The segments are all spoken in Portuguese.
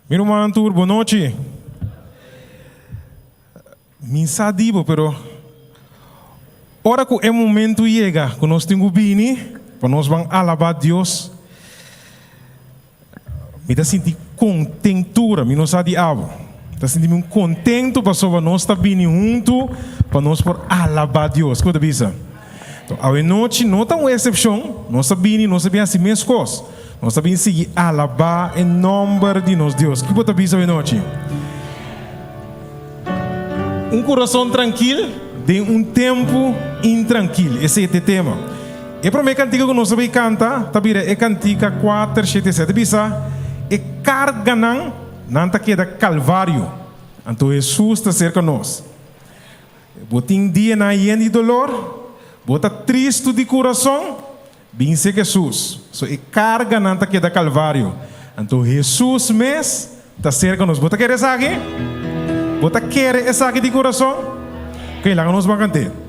Meu irmão Arthur, boa noite. Me sadibo, pero ora que é momento chega, que nós temos bini, para nós vamos alabar Deus. Me dá sentir contentura, me não sabe algo. Dá sentir um contento para só nós estar bini junto, para nós por alabar Deus. Que você então, a noite não tem uma exceção, nós sabemos, nós sabemos assim mesmo coisas. Nós sabemos seguir alabar em nome de nosso Deus. Que você pensa a noite? Um coração tranquilo de um tempo intranquilo. Esse é o tema. E para mim cantiga que nós sabemos cantar, tabira é cantiga 477. Bisa é carga não tá queda calvário. Então Jesus está cerca de nós. Botin dia na de dolor, bota triste de coração, bem se Jesus. So é carga não tá queda calvário. Então Jesus mesmo está cerca de nós. Bota querer essa aqui? Bota querer essa aqui de coração? Ok, lá nós vamos cantar.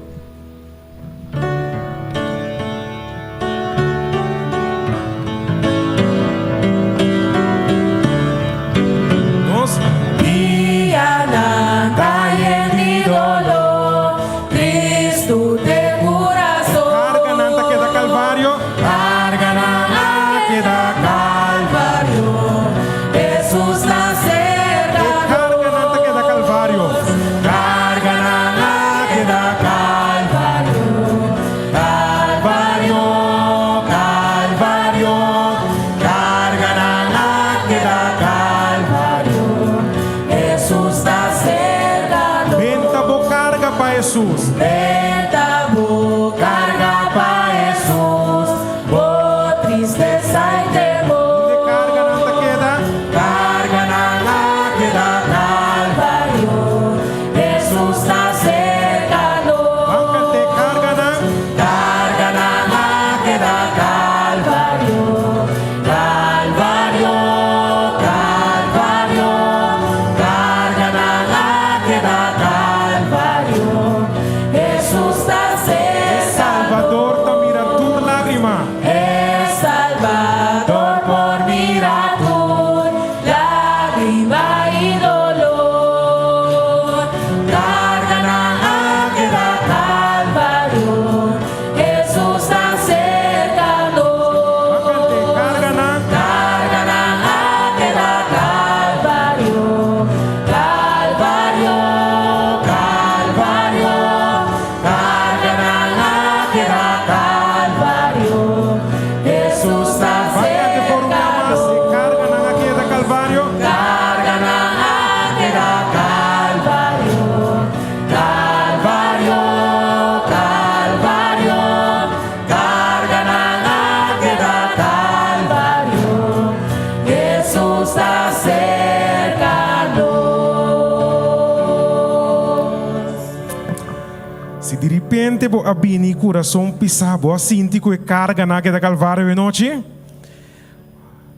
Bo abini coração pisabo sinti que carga na que da calvário de noite.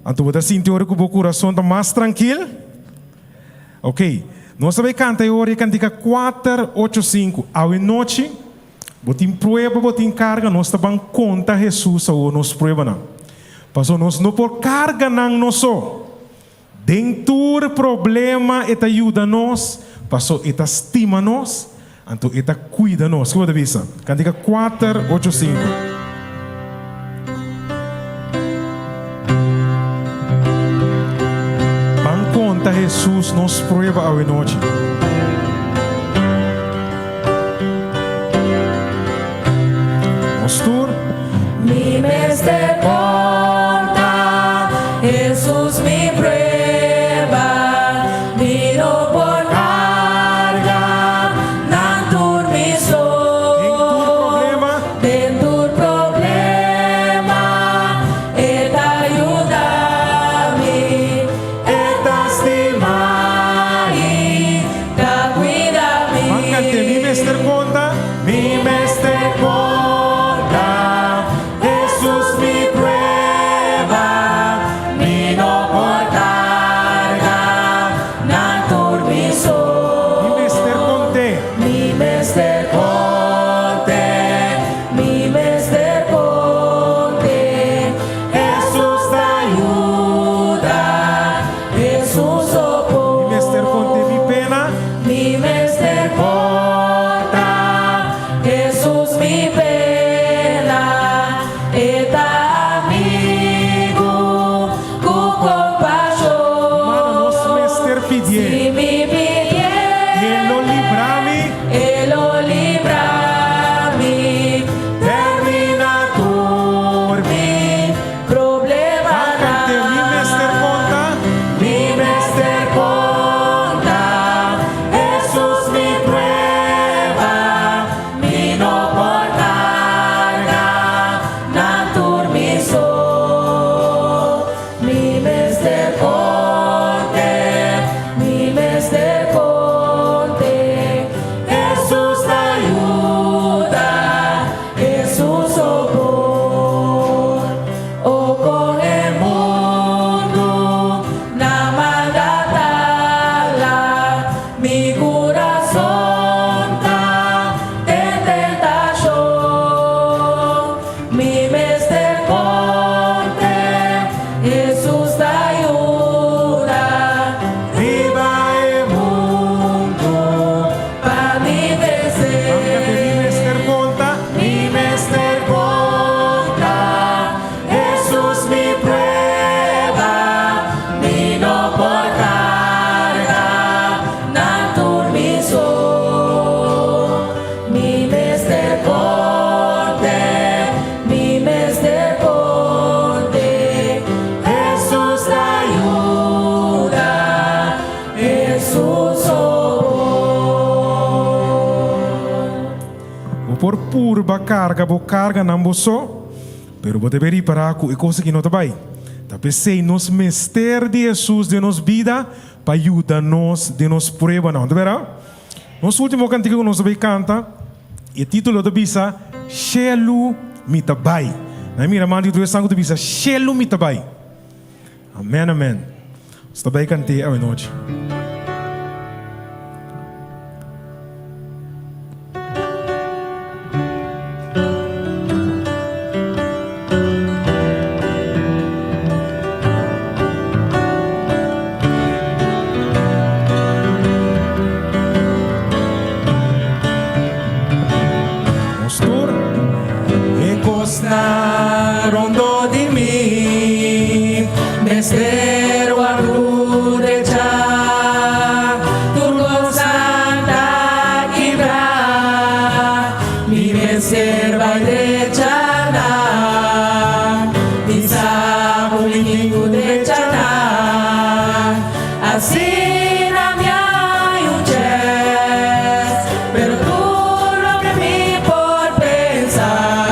Então você sente ora que o coração está mais tranquilo. Ok, nós sabemos cantar hoje cantica 485 ao noite. Botin prueba, botin carga, nós estamos conta Jesus ou nos prueba não. Passou nós não por carga não nós só. Dentro problema eta ajuda nós, passou eta estima nós. Então, ele cuida de nós. Que você visa? Cantiga 485. Van conta Jesus nos prueba a noite. Mostur. Mi mestre conta, Jesus me prueba, mi no por purba carga, bo carga nambo so, pero bo deberi para ku e coisa que não tá bem. Tá pensei nos mistério de Jesus de nos vida, para ajudar nós de nos prueba não, tá vendo? Nosso último cantigo que nós vai cantar, e o título da bisa, Shelu Mitabai. Na minha mãe do sangue da bisa, Shelu Mitabai. Amém, amém. Está bem cantar a noite. Rondo di mi, mestero arrudecha, turno santa ibra, mi mester derecha na, mi sabu mi derecha na, así na mia yuches, pero tú lo que mi por pensar.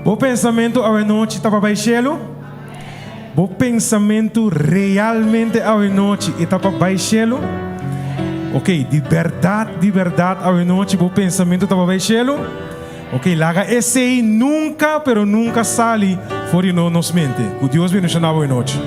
O pensamento a noite estava baixelo? O pensamento realmente a noite estava baixelo? Ok, de verdade a noite o pensamento estava baixelo? Ok, laga esse aí nunca, pero nunca sale fora de nossa mente. Que Deus me ensinar a noite.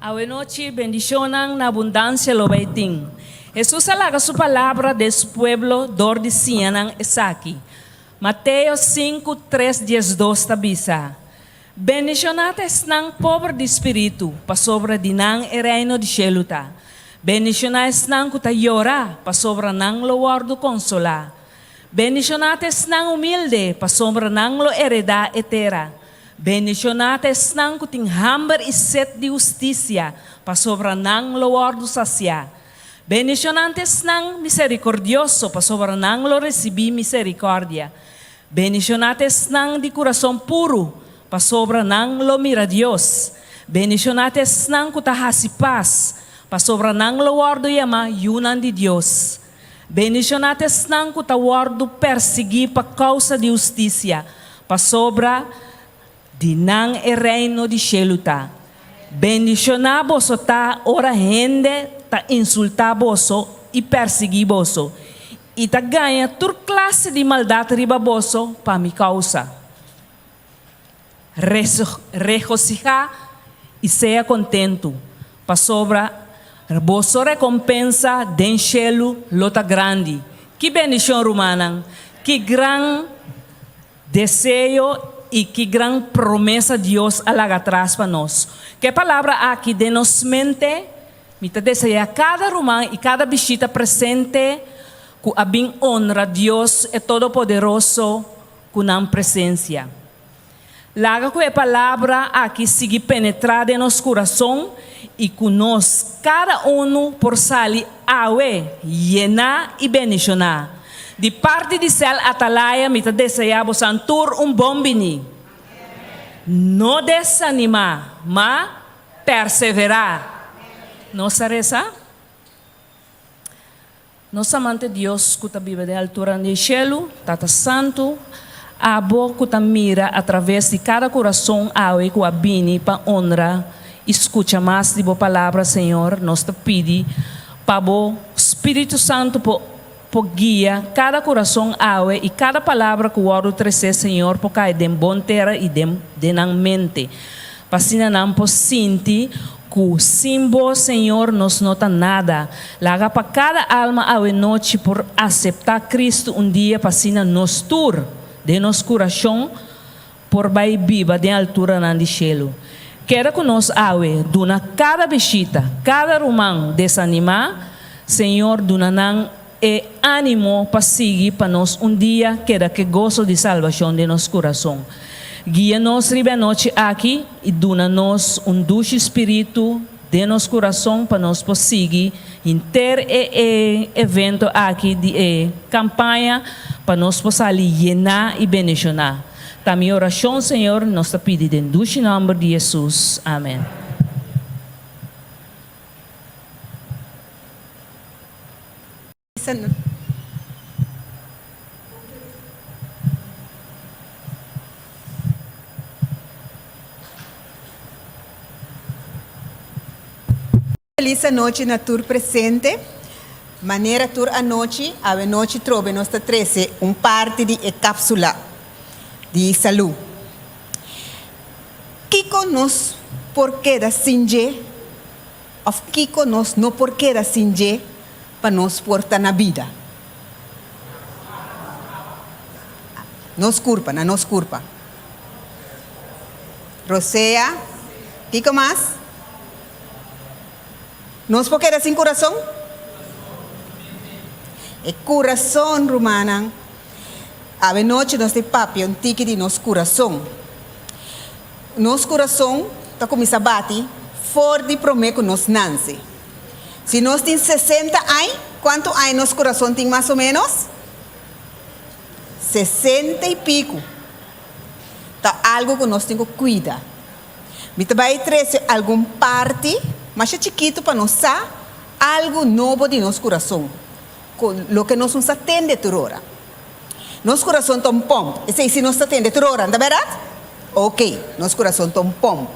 A noche bendicionan na abundancia lo baiting. Jesús alaga su palabra de su pueblo, dor dicianan esaki. Mateo 5, 3, 10, 2 tabisa. Bendicionates nang pobre de espírito, pa sobra dinang e reino de Sheluta. Bendicionais nang kutayora, pasobra nang lo wardo consola. Bendicionates nang humilde, pasobra nang lo hereda etera. Bendicionates nang kuting hamber iset di justicia, pasobra nang lo wardo sasya. Bendicionantes nang misericordioso, pasobra nang lo recibi misericordia. Bendicionates nang di coração puro, pasobra nang lo mira Dios. Bendicionates nang kutahasi paz, pasobra nang lo wardo yama yunan di Dios. Bendicionates nang kutawardo persegui pa causa de justicia, pasobra di nang e reino di Sheluta. Bendicionaboso ta ora hende ta insultaboso e perseguiboso. E ta ganha tur classe de maldade ribaboso pa mi causa. Regocijar e seja contento, pasobra boso recompensa den cielo lota grande. Que bendição romana, que gran desejo e que gran promessa Deus alaga atrás para nós. Que palavra aqui de nos mente, me deseja cada romano e cada bichita presente, que abim honra Deus é todo-poderoso, com a presença. Laga que a palavra aqui siga penetrar em nosso coração e que nós, cada um, por sali awe, llenar e bendicionar. De parte de céu atalaia, me desejamos santur bom bini. Não desanimar, mas perseverar. Nossa reza? Nossa amante Deus, que está viva de altura no cielo, Tata Santo, a boca que mira através de cada coração awe que abine para honra. Escuta mais de boa palavra, Senhor. Nós te pedimos para o Espírito Santo por guia cada coração awe e cada palavra que o oro trece, Senhor, por cair de bom terra e de na mente. Para assim não por sentir que sem vos, Senhor, nos nota nada. Laga para cada alma awe noite por aceitar Cristo dia para assim nos tur de nosso coração por vai viva de altura na de cielo. Quero que nós awe duna cada bichita, cada romano desanimar, Senhor, duna nang e ânimo para seguir para nós dia, quero que gozo de salvação de nosso coração. Guia-nos riba noite aqui e duna-nos dulce espírito de nosso coração para nós seguir inter evento aqui de campanha para nós possamos llenar e bendicionar. Da minha oração, Senhor, nós te pedimos em dulce nome de Jesus. Amém. Feliz noite na tour presente. Maneira tour a noite trove nós trece parte de cápsula de saúde. Kiko nos porquê da sinje, of Kiko nos no porquê da sinje para nos portar na vida. Nos culpa. Rosea, Kiko mais? Nos porquê da sin coração? E coração romana, a noite nós temos papi um tique de nosso coração. Nosso coração está começando a bater fora de prometer que nós nasce. Se nós temos 60 anos, quanto anos nosso coração tem mais ou menos? 60 e pico. Tá algo que nós temos que cuidar. Me vai trazer alguma parte, mas é chiquito para nós saber algo novo de nosso coração. Com o que nós não atende por hora. Nosso coração está um pompo. E se nós atende por hora, não é verdade? Ok, nosso coração está um pompo.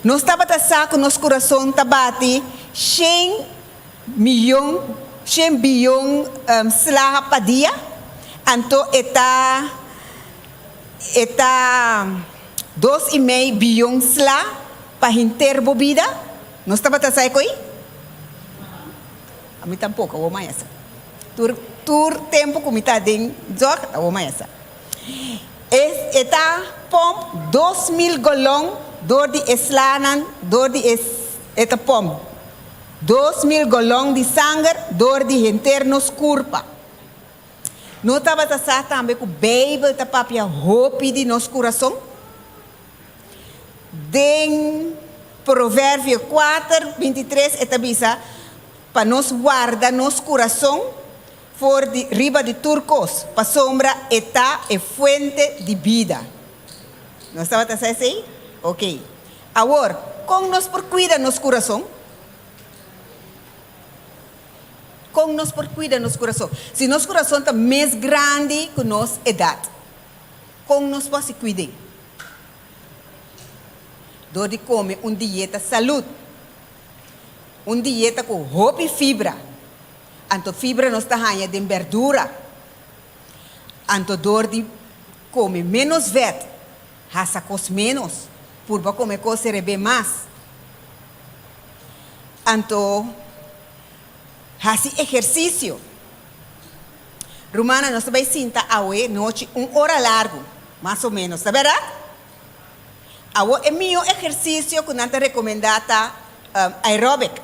Nós estamos a saber que nosso coração está bate 100 bilhão slag por dia. Então, está 2,5 bilhão slag para inteira bebida. Nós estamos a saber que aí? A mim tampouco, eu vou mais essa. Tur tempo que me está dentro, eu vou mais essa. Está pomp 2.000 galões dor de eslanan, dor de eta pomp 2.000 galões de sangue door de gente nos curpa. Não estava também com a Bíblia, está papia hope de nosso coração. Den Provérbio 4, 23, está bisa para nos guardar nosso coração for de riba de turcos, para sombra está e fuente de vida. Não estava assim? Ok. Agora, como nós por cuidar nosso coração? Como nós por cuidar nosso coração? Se nosso coração está mais grande que nossa idade, como nós podemos cuidar? Dor de comer uma dieta saúde, uma dieta com roupa e fibra. Anto fibra não está ganha de verdura. Anto dor de comer menos vet, raça cos menos, por comer coisa rebe mais. Anto hace exercício. Romana, nós vai sentar a noite 1 hora largo, mais ou menos, tá verdade? É meu exercício que nós recomendamos aeróbico.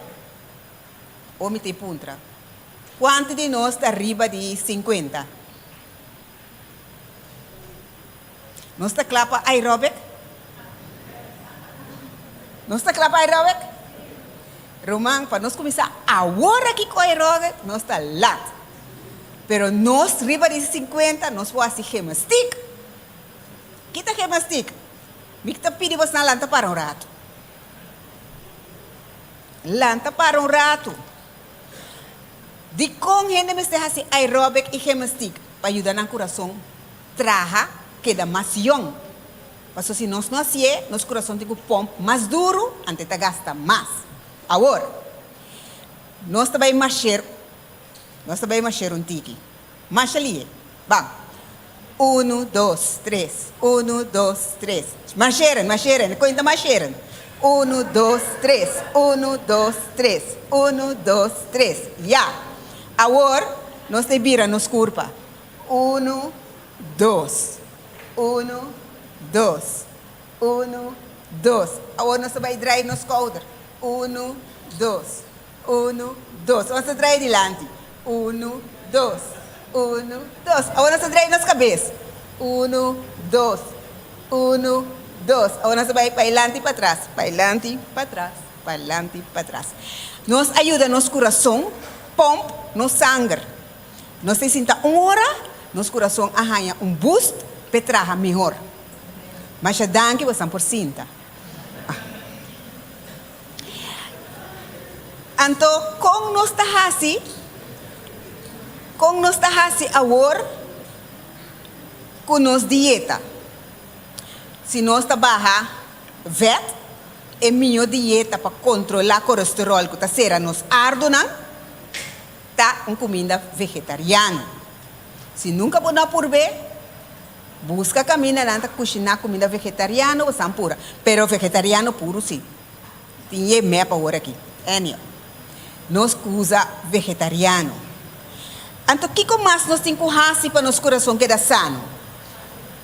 Ou me te puntra. Quanto de nós está arriba de 50? Nós está clapa aeróbico? Nós está clapa aeróbico? Román, para nós começar agora aqui com aeróbico, nós está lá. Pero nós, arriba de 50, nós vamos fazer gimnastica. Kita gimnastica. Me está pedindo você na lanta para rato. Lanta para rato. De com gente me está fazendo aeróbico e gimnastica para ajudar no coração. Traja queda mais young. Porque se nós não hacemos, nosso coração tem que pompa mais duro, antes de gastar mais. Agora, nós também marchar um tiki. Marcha ali. Vamos. 1, 2, 3. 1, 2, 3. Marcheram. Conta marcheram. 1, 2, 3. 1, 2, 3. 1, 2, 3. Já. Agora, nós te vira nos curva. 1, 2. 1, 2. 1, 2. Agora nós vai drive nos colders. 1, 2. 1, 2. Vamos a trair adiante. 1, 2. 1, 2. Agora nós trair nas cabeças. 1, 2. 1, 2. Agora nós vai para adelante e para trás. Para adelante, para trás. Para adelante e para trás. Nos ajuda nosso coração, pompa no sangue. Nós se senta 1 hora, nosso coração arranha boost para trabalhar melhor. Mas já dá que você por cinta. Então, como nós está assim agora com nossa dieta? Se nós está baixa vet, é minha dieta para controlar o colesterol que está sendo nos ardona, tá uma comida vegetariana. Se nunca pode por ver, busca caminho para cozinhar comida vegetariana ou são pura. Pero vegetariano puro sim. Tinha mapa agora aqui. Nós usa vegetariano. Então, o que mais nós temos que fazer para nosso coração quedar sano?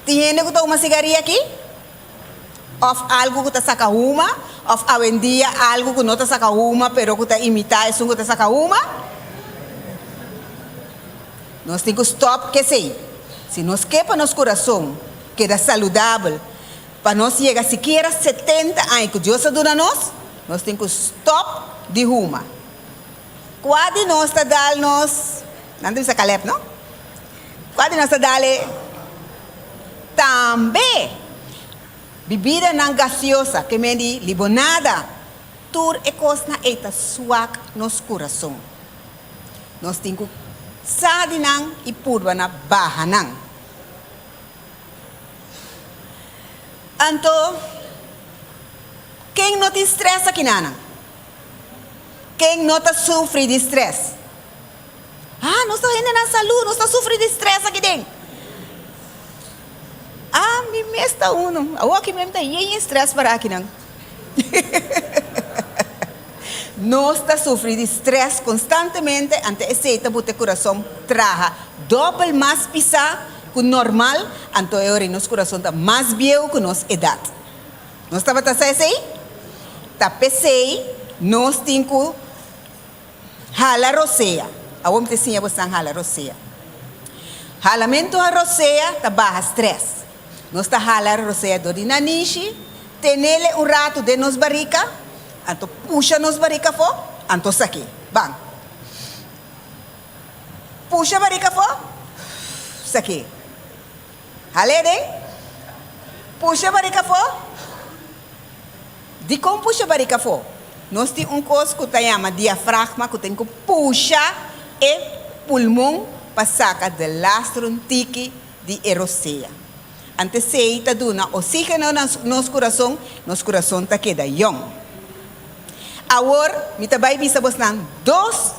Tem gente que toma uma cigarrinha aqui? Ou algo que está saca uma? Ou hoje em dia algo que não está saca uma, pero que está imitar isso que está saca uma? Nós temos que stop que sei. Se nós quer para nosso coração quedar saudável, para nós chegar sequer a 70 anos que Deus ajuda nós temos que stop de uma. Quando nós está dando nós, não temos a calep, não? Quando nós está dando também bebida não gaseosa, que me diz limonada, tudo é coisa que suaca nosso coração. Nós temos que sair não e purva na barra não. Então, quem não te estressa aqui não? Quem não está sofrendo de estresse? Não está indo na saúde, não está sofrendo de estresse aqui dentro. Me está eu aqui mesmo está em estresse para aqui não. Nós está sofrendo de estresse constantemente, ante aceita o coração traga dobro mais pisar que o normal, então agora nosso coração está mais velho que nossa idade. Nós estava assim? Está pensei, nós temos que hala rosea. Awam te sinha bosang hala rosea. Halamento a rosea ta barra stress. Nós ta hala rosea do dinanishi, tenele um rato de nos barrica, anto puxa nos barrica fo, anto saki. Bang. Puxa barrica fo, saki. Halede? Puxa barrica fo. Di como puxa barrica fo? Nós temos um coisa que se chama diafragma, que tem que puxar o pulmão para sacar do lastro tiki de erosea. Antes se está dando oxígeno no nosso coração está queda young. Agora, me também bisa bosnan dois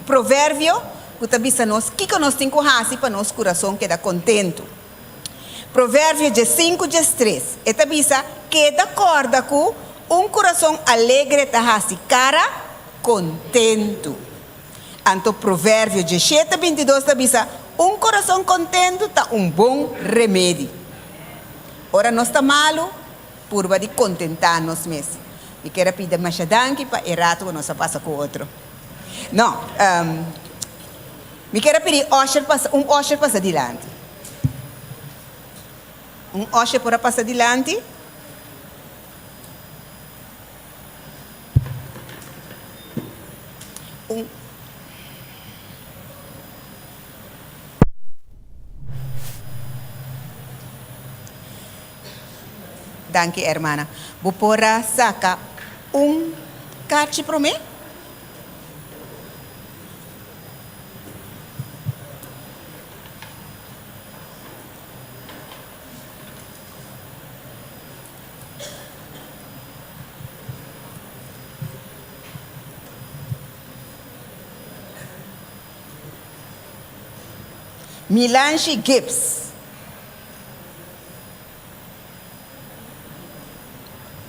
provérbios que também nós que nós temos que fazer para nosso coração queda contento. Provérbio 5:3. Esta bisa queda corda com coração alegre está assim, cara contento. Anto provérbio 7:22 está bisa coração contento está bom remédio. Ora nós está malo, por de contentar nós mesmos. E quero pedir mais danke para errado que nós passa com outro. Não, me quero pedir usher passa adiante. Usher para passar adiante. Danke, hermana. Bupora saca carte para mim? Milanche Gibbs.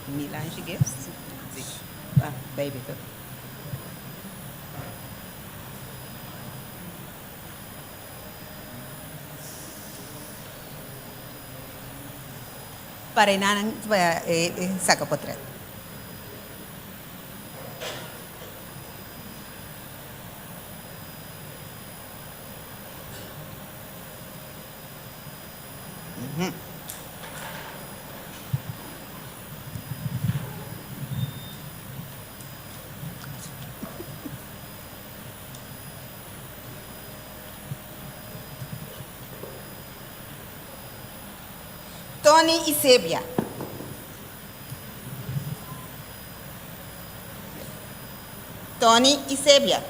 Milanche Gibbs? Sim. Ah, baby. Para inanang saca potret. Tony e Sébia. Tony e Sébia.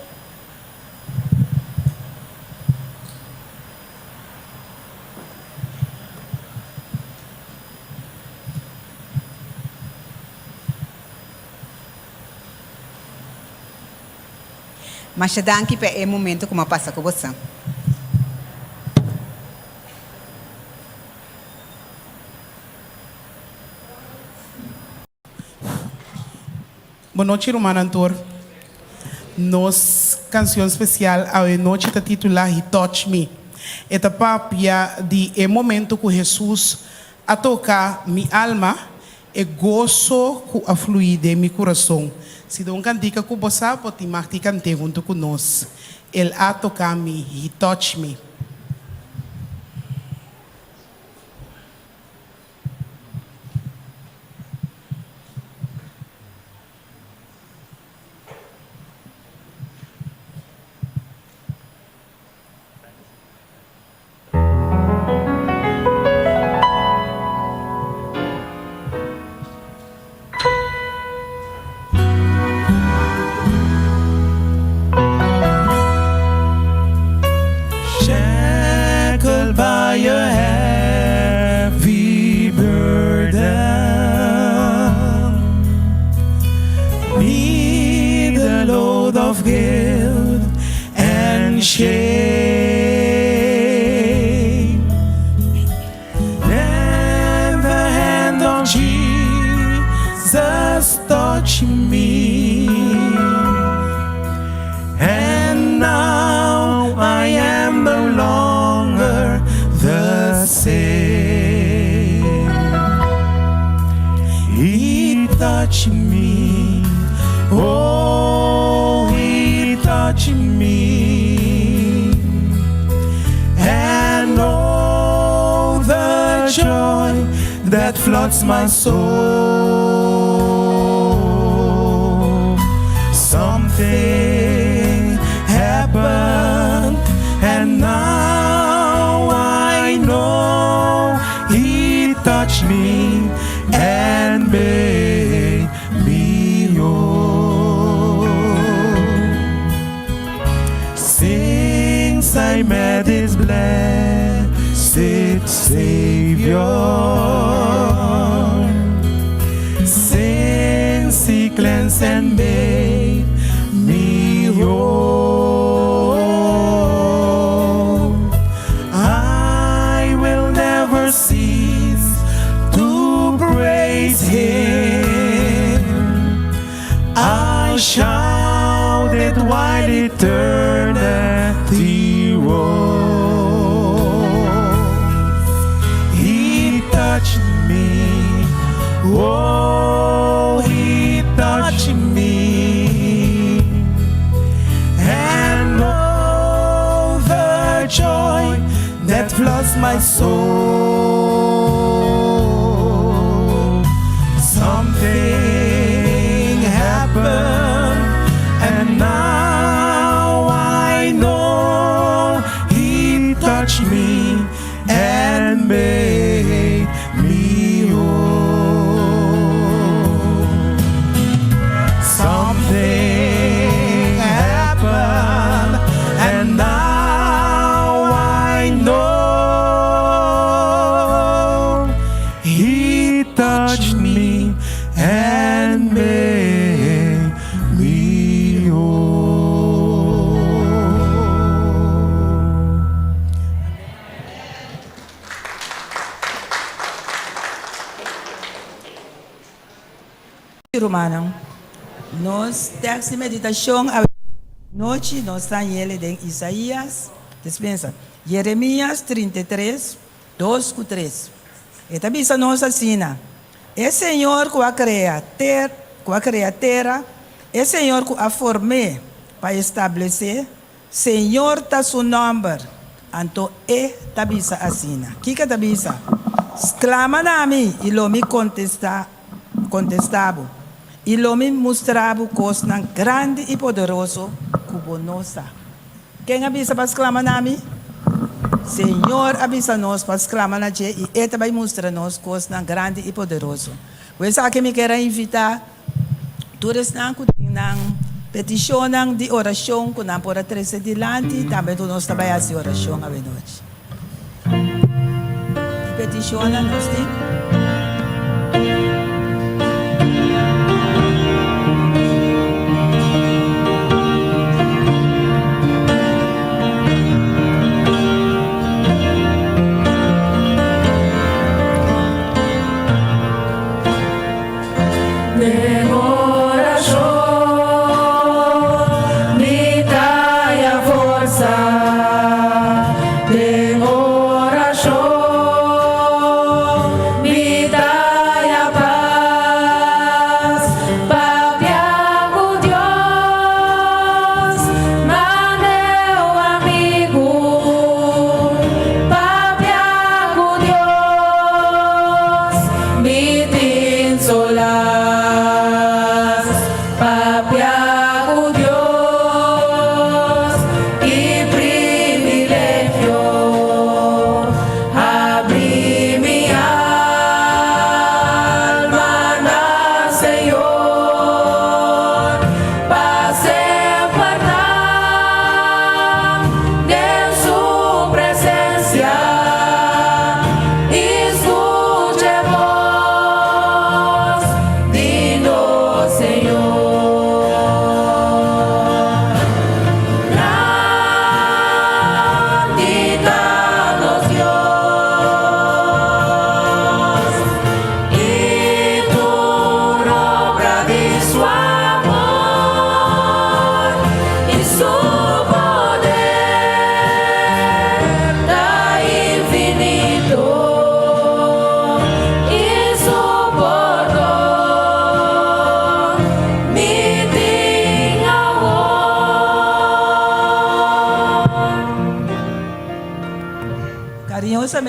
Mas danke para o momento como passa com você. Boa noite, irmão Antor. Nos canção especial a noite está titulada He Touch Me. Esta papia de momento que Jesus a tocar minha alma e gozo que a fluir de meu coração. Se não cantica com você, pode marcar cantar junto conosco. Ele a tocar me, He Touch Me. Touch me, oh. touch me, and oh, the joy that floods my soul. Something happened, and now I know He touched me and made me whole. Since I met His blessed Savior, since He cleansed and made me whole, I will never cease to praise Him. I'll shout it while eternity rolls. He touched me, oh, He touched me, and oh, the joy that floods my soul. Something happened, and now I know He touched me and made me whole. Something happened, and now I know He touched me and made me whole. Romano, nós texto de meditação a noite nós estamos ele de Isaías, dispensa, Jeremias 33, 2 com 3. E também isso nós assina. É Senhor que a cria terra, é Senhor que a formou para estabelecer, Senhor está seu nome, então é tabisa assina. Que tabisa? Clama na mim e lo me contestava. E lo me mostrava coisa grande e poderoso como nossa. Quem avisa para exclamar na mim? Senhor avisa nós para exclamar na gente e Ele vai mostrar nós coisa grande e poderoso. Por isso que me quero invitar todos na petição de oração que nós podemos trazer adiante, também nós trabalhamos em oração à noite. E petição nós temos.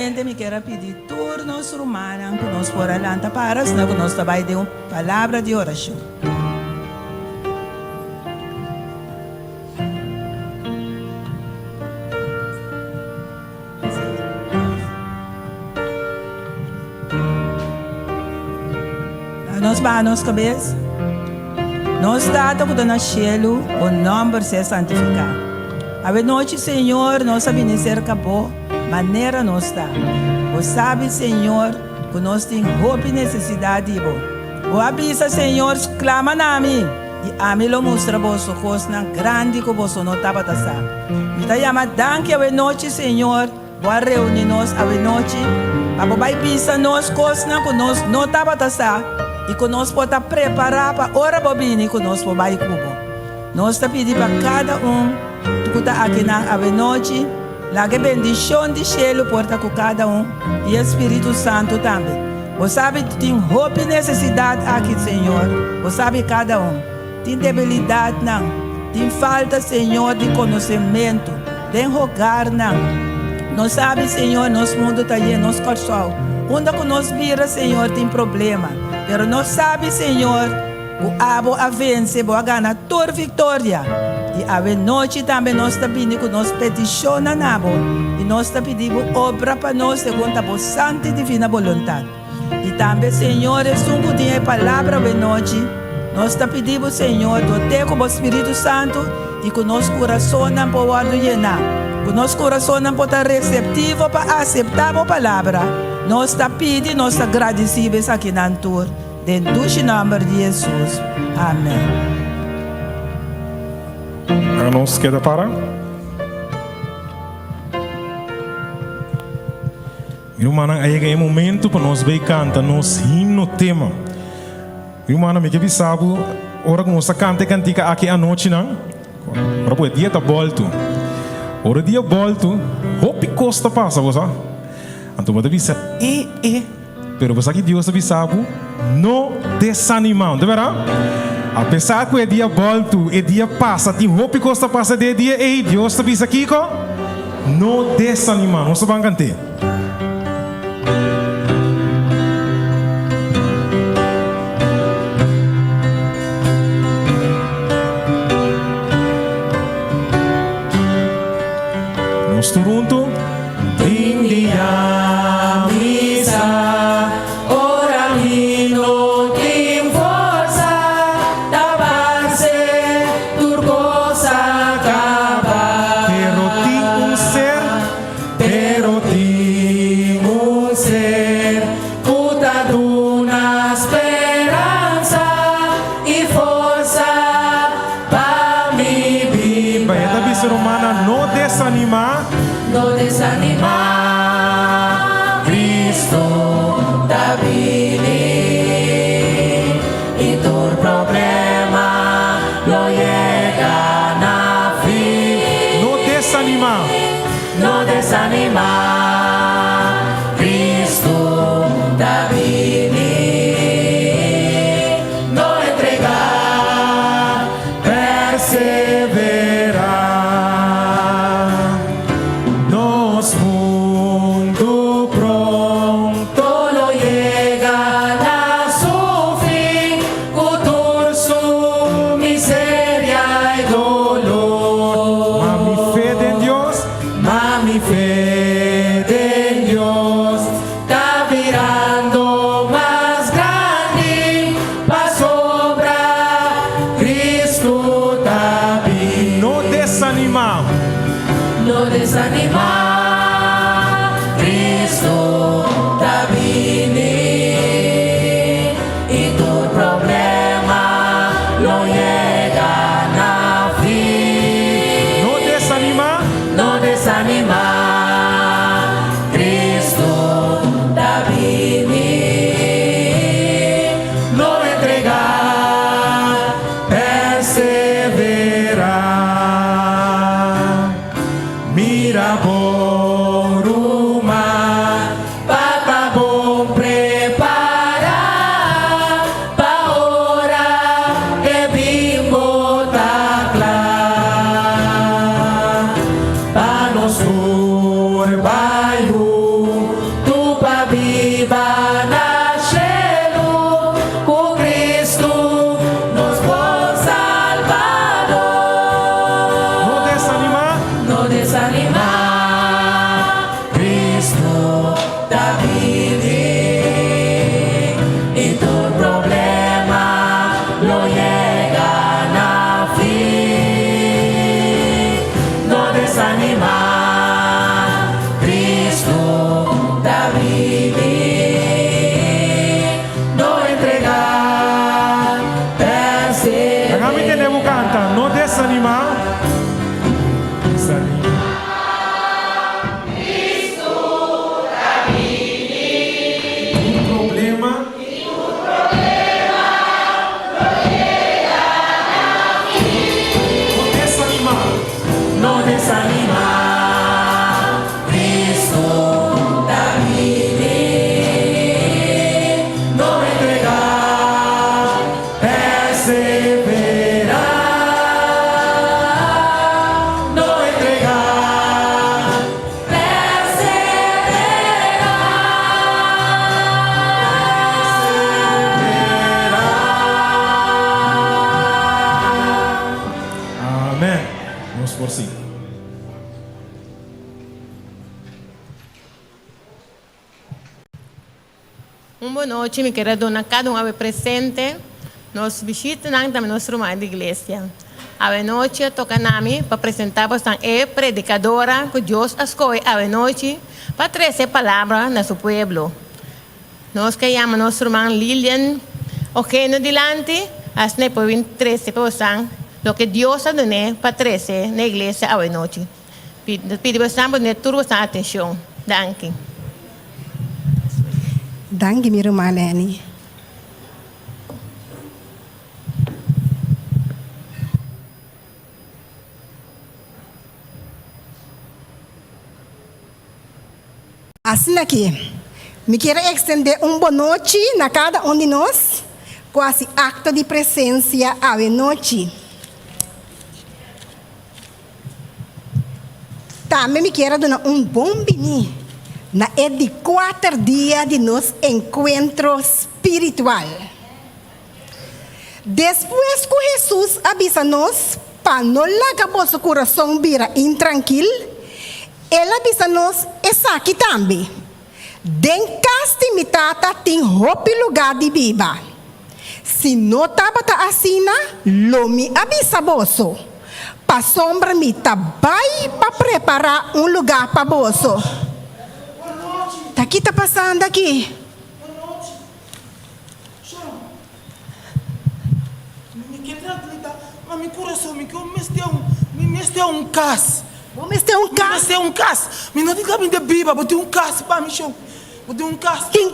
primeiramente me quero pedir turnos romanos que nós por alanta para, senão que nós também de uma palavra de oração. Nós vamos cabeça. Nós data que na cielo, o nome seja santificado. A noite, Senhor, nós sabemos ser acabou, maneira nós está. Você sabe, Senhor, que nós temos roupa e necessidade de bom. O avisa, Senhor, clama na mim. E a mim lo mostra vosso coisa grande que você não estava a saber. Me está chamando, danke a noite, Senhor, boa reunir nós a noite. Para vai pisar nós coisas que nós não estava a saber. E que nós podemos preparar para a hora bobina que nós podemos cubo. Nós está pedindo para cada que está aqui na noite, lá que bendição de cielo porta com cada e o Espírito Santo também. Você sabe que tem roupa e necessidade aqui, Senhor. Você sabe cada tem debilidade, não. Tem falta, Senhor, de conhecimento, de rogar, não. Nós sabe, Senhor, nosso mundo está aí, nosso coração. Onde que nós vira, Senhor, tem problema. Pero nós sabe, Senhor, o abo a vence, boa gana, toda vitória. E a noite também nós está pedindo que nós peticiona nabo. E nós está pedindo obra para nós segundo a santa e divina vontade. E também, Senhor, é um dia de palavra a noite. Nós está pedindo, Senhor, do ter com o Espírito Santo e que o nosso coração não pode llenar. Que o nosso coração não pode estar receptivo para aceitar a palavra. Nós está pedindo, nós está agradecidos aqui na tour. Dentro do nome de Jesus. Amém. A nós queda para. Irmã, aí é o momento para nós ver cantar nosso hino tema. Irmã, me que sabe, ora que nós canta cantica aqui à noite, não? Ora o dia tá volto. Ora dia volto, hope costa passa, você? Então você avisa, pero você que Deus avisava, não desanimar, de verdade? Apesar que o dia volta, o dia passa, tem hope costa passa de dia, Deus avisa aqui, não desanimar, não se vai cantar. Nós turunto, India misa, ora hino tim forza, davanse turcosa cava. pero ti un ser, Pero ti boa noite, me quero donar cada um ave presente. Nós visitamos também nosso irmão da igreja. A noite toca nami para apresentar bastante predicadora que Deus escolhe a noite para trazer palavra no seu povo. Nós que chamamos nosso irmão Lilian, o que no dilante, as ne podem trazer para lo que Deus ha dado para trazer na igreja a noite. Pedimos bastante turbo atenção. Danke. Danke, minha irmã Leni. Assim aqui, me quero estender boa noite na cada um de nós, quase acto de presença à noite. Também me quero dar bom bini na de 4 dias de nosso encontro espiritual. Depois que Jesus avisa nós para não largar nosso coração vira intranquilo, ele avisa nós essa aqui também. Den caste mitata tem roupa lugar de viva. Se não estava assim, lo me avisa bolso. Para sombra me vai para preparar lugar para bolso. Tá aqui tá passando aqui. Meu coração, me meste um cas. Vamos ter Me meste um cas. Me não diga me de biba, bote um cas para me show. Bote um cas. Tem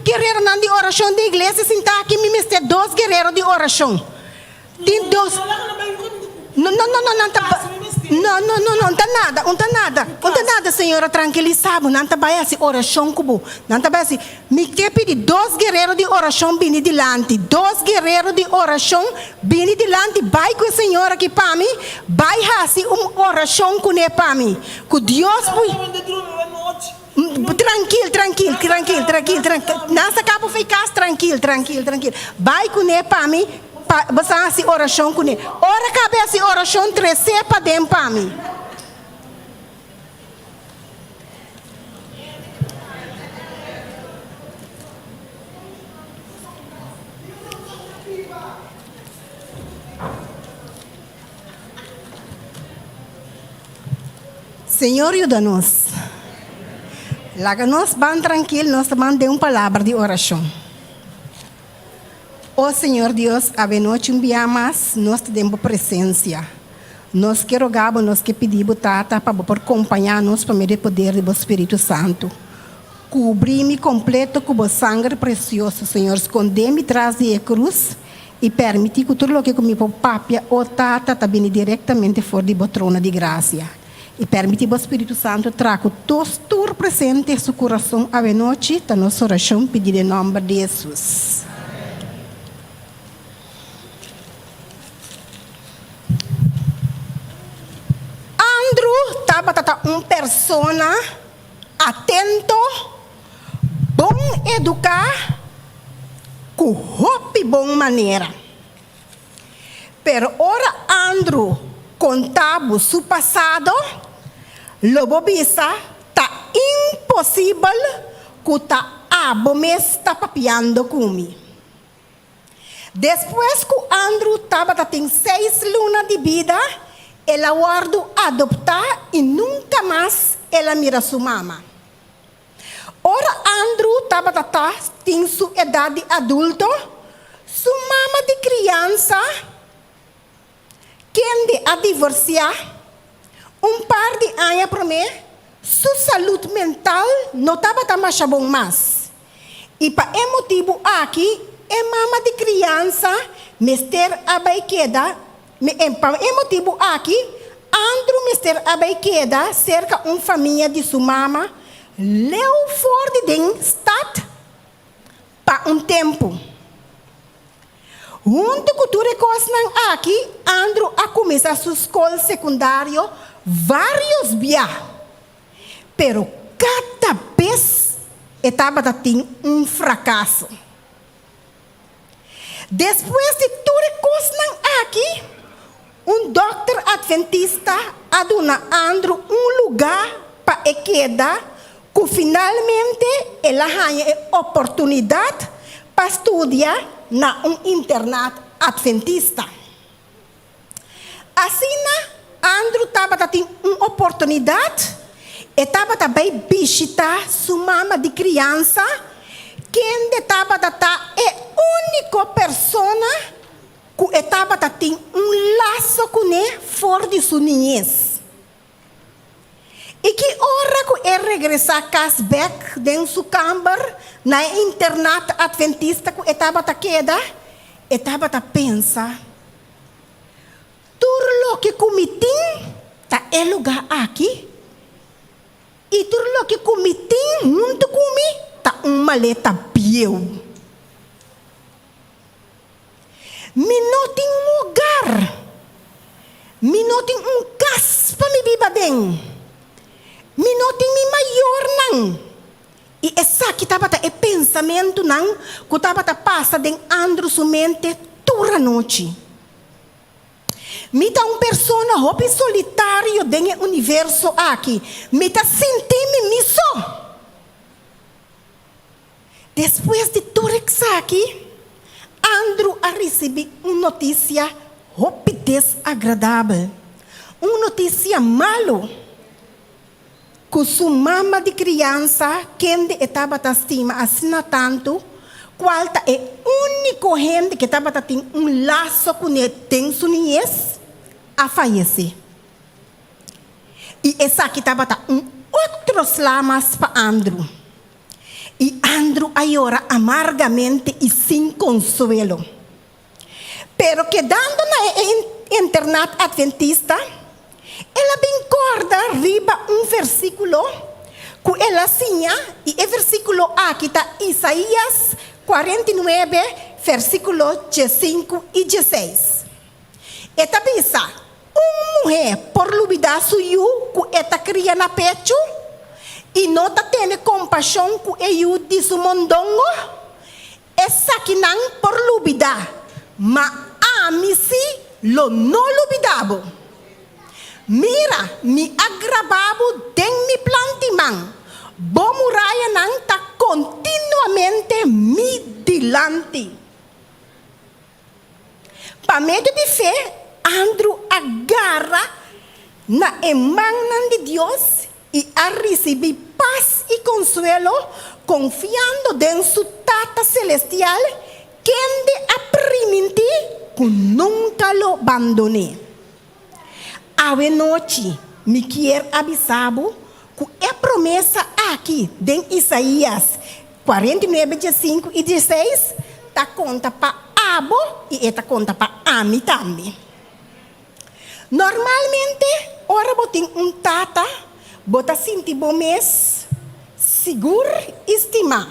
guerreiro de oração da igreja, sentar aqui, me mester 2 guerreiros de oração. Tem 2. Não, tá nada, senhora, tranquilizado, não tá bem assim, oração cubo, não tá bem assim, me quer pedir 2 guerreiros de oração bem dilante, 2 guerreiros de oração bem dilante, vai com a senhora aqui para mim, vai assim, oração com ele para mim, com Deus, tranquilo, não se acaba de ficar tranquilo, vai com ele para mim, você assim oração com ele. Ora cabeça oração 3 para dentro para mim. Senhor, ajuda-nos. Larga-nos bem tranquilo, nós mandamos uma palavra de oração. Oh Senhor Deus, a noite enviamos nós temos presença. Nós que rogamos, nós que pedimos tata para acompanhar-nos para o poder do Espírito Santo. Cobrir-me completo com o sangue precioso, Senhor. Esconder-me atrás da cruz e permitir que tudo o que comigo papia ou tata também diretamente fora do trono de graça. E permitir o Espírito Santo traga todo presente em seu coração a noite, da nossa oração, pedir em nome de Jesus. Andrew estava persona atento, bom educar, com roupa e boa maneira. Pero ora Andrew contava seu passado, lobo bisa tá impossível que tá abomês tá papiando comigo. Depois que Andrew tem 6 lunas de vida, ela guardou adoptar e nunca mais ela mira sua mama. Ora Andrew tem sua idade adulta, sua mama de criança, quem a divorciar, par de anos para mim, sua saúde mental não estava mais bom mais. E para esse motivo aqui, a mama de criança, mister abaiqueda, para esse motivo aqui, Andrew mister abaiqueda, cerca uma família de sua mama, leu fora de den stad para tempo. Junto com tudo que aqui, Andrew a começar sua escola secundária vários dias. Pero cada vez estava tendo fracasso. Depois de tudo que aqui, doutor adventista aduna Andrew lugar para quedar que finalmente ela ganha a oportunidade para estudar na internato adventista. Assim, Andrew estava tendo uma oportunidade e estava também visitar sua mama de criança, quem estava a única pessoa que estava tendo laço com ele fora de sua niñez. E que hora que ele regressar a casa back dentro de sua câmara, na internato adventista que estava a queda, estava a pensar, tudo o que cometi está em lugar aqui, e tudo o que cometi junto comigo está uma maleta biel. Me não tem um lugar, me não tem casa para me viver dentro. Me não tem me maior não. E essa que estava o pensamento não, que estava passando em Andrew sua mente toda a noite. Me tá pessoa hobby solitário dentro do universo aqui. Me tá sentindo miso. Depois de tudo isso aqui, Andrew a receber uma notícia hobby desagradável. Uma notícia malo. Que sua mama de criança, quem estava a estima assim tanto, qual é a única gente que estava tendo um laço com ele, tem sua niñez, a falecer. E essa aqui estava outros lamas para Andrew. E Andrew agora amargamente e sem consuelo. Pero quedando na internato adventista, ela bem corda arriba versículo que ela tinha, e o versículo aqui está Isaías 49, versículo 5 e 16. Esta pensa, uma mulher por luvidar suyo que esta cria na pecho e não tem compaixão com o de seu mondongo, essa que não por luvidar, mas a mim se lo não luvidabo. Mira, me agravavo den mi plantimang. Bo muraya nang ta continuamente mi dilante. Pa meio de fé, Andrew agarra na emang de Deus e a receber paz e consuelo, confiando em su Tata Celestial, quem de aprimitir que nunca lo abandone. A noite, me quer avisar que a promessa aqui, em Isaías 49, 5 e 16, está conta para Abo e está conta para Ami também. Normalmente, ora botem tata, bota sinti bom mês, seguro, estimar.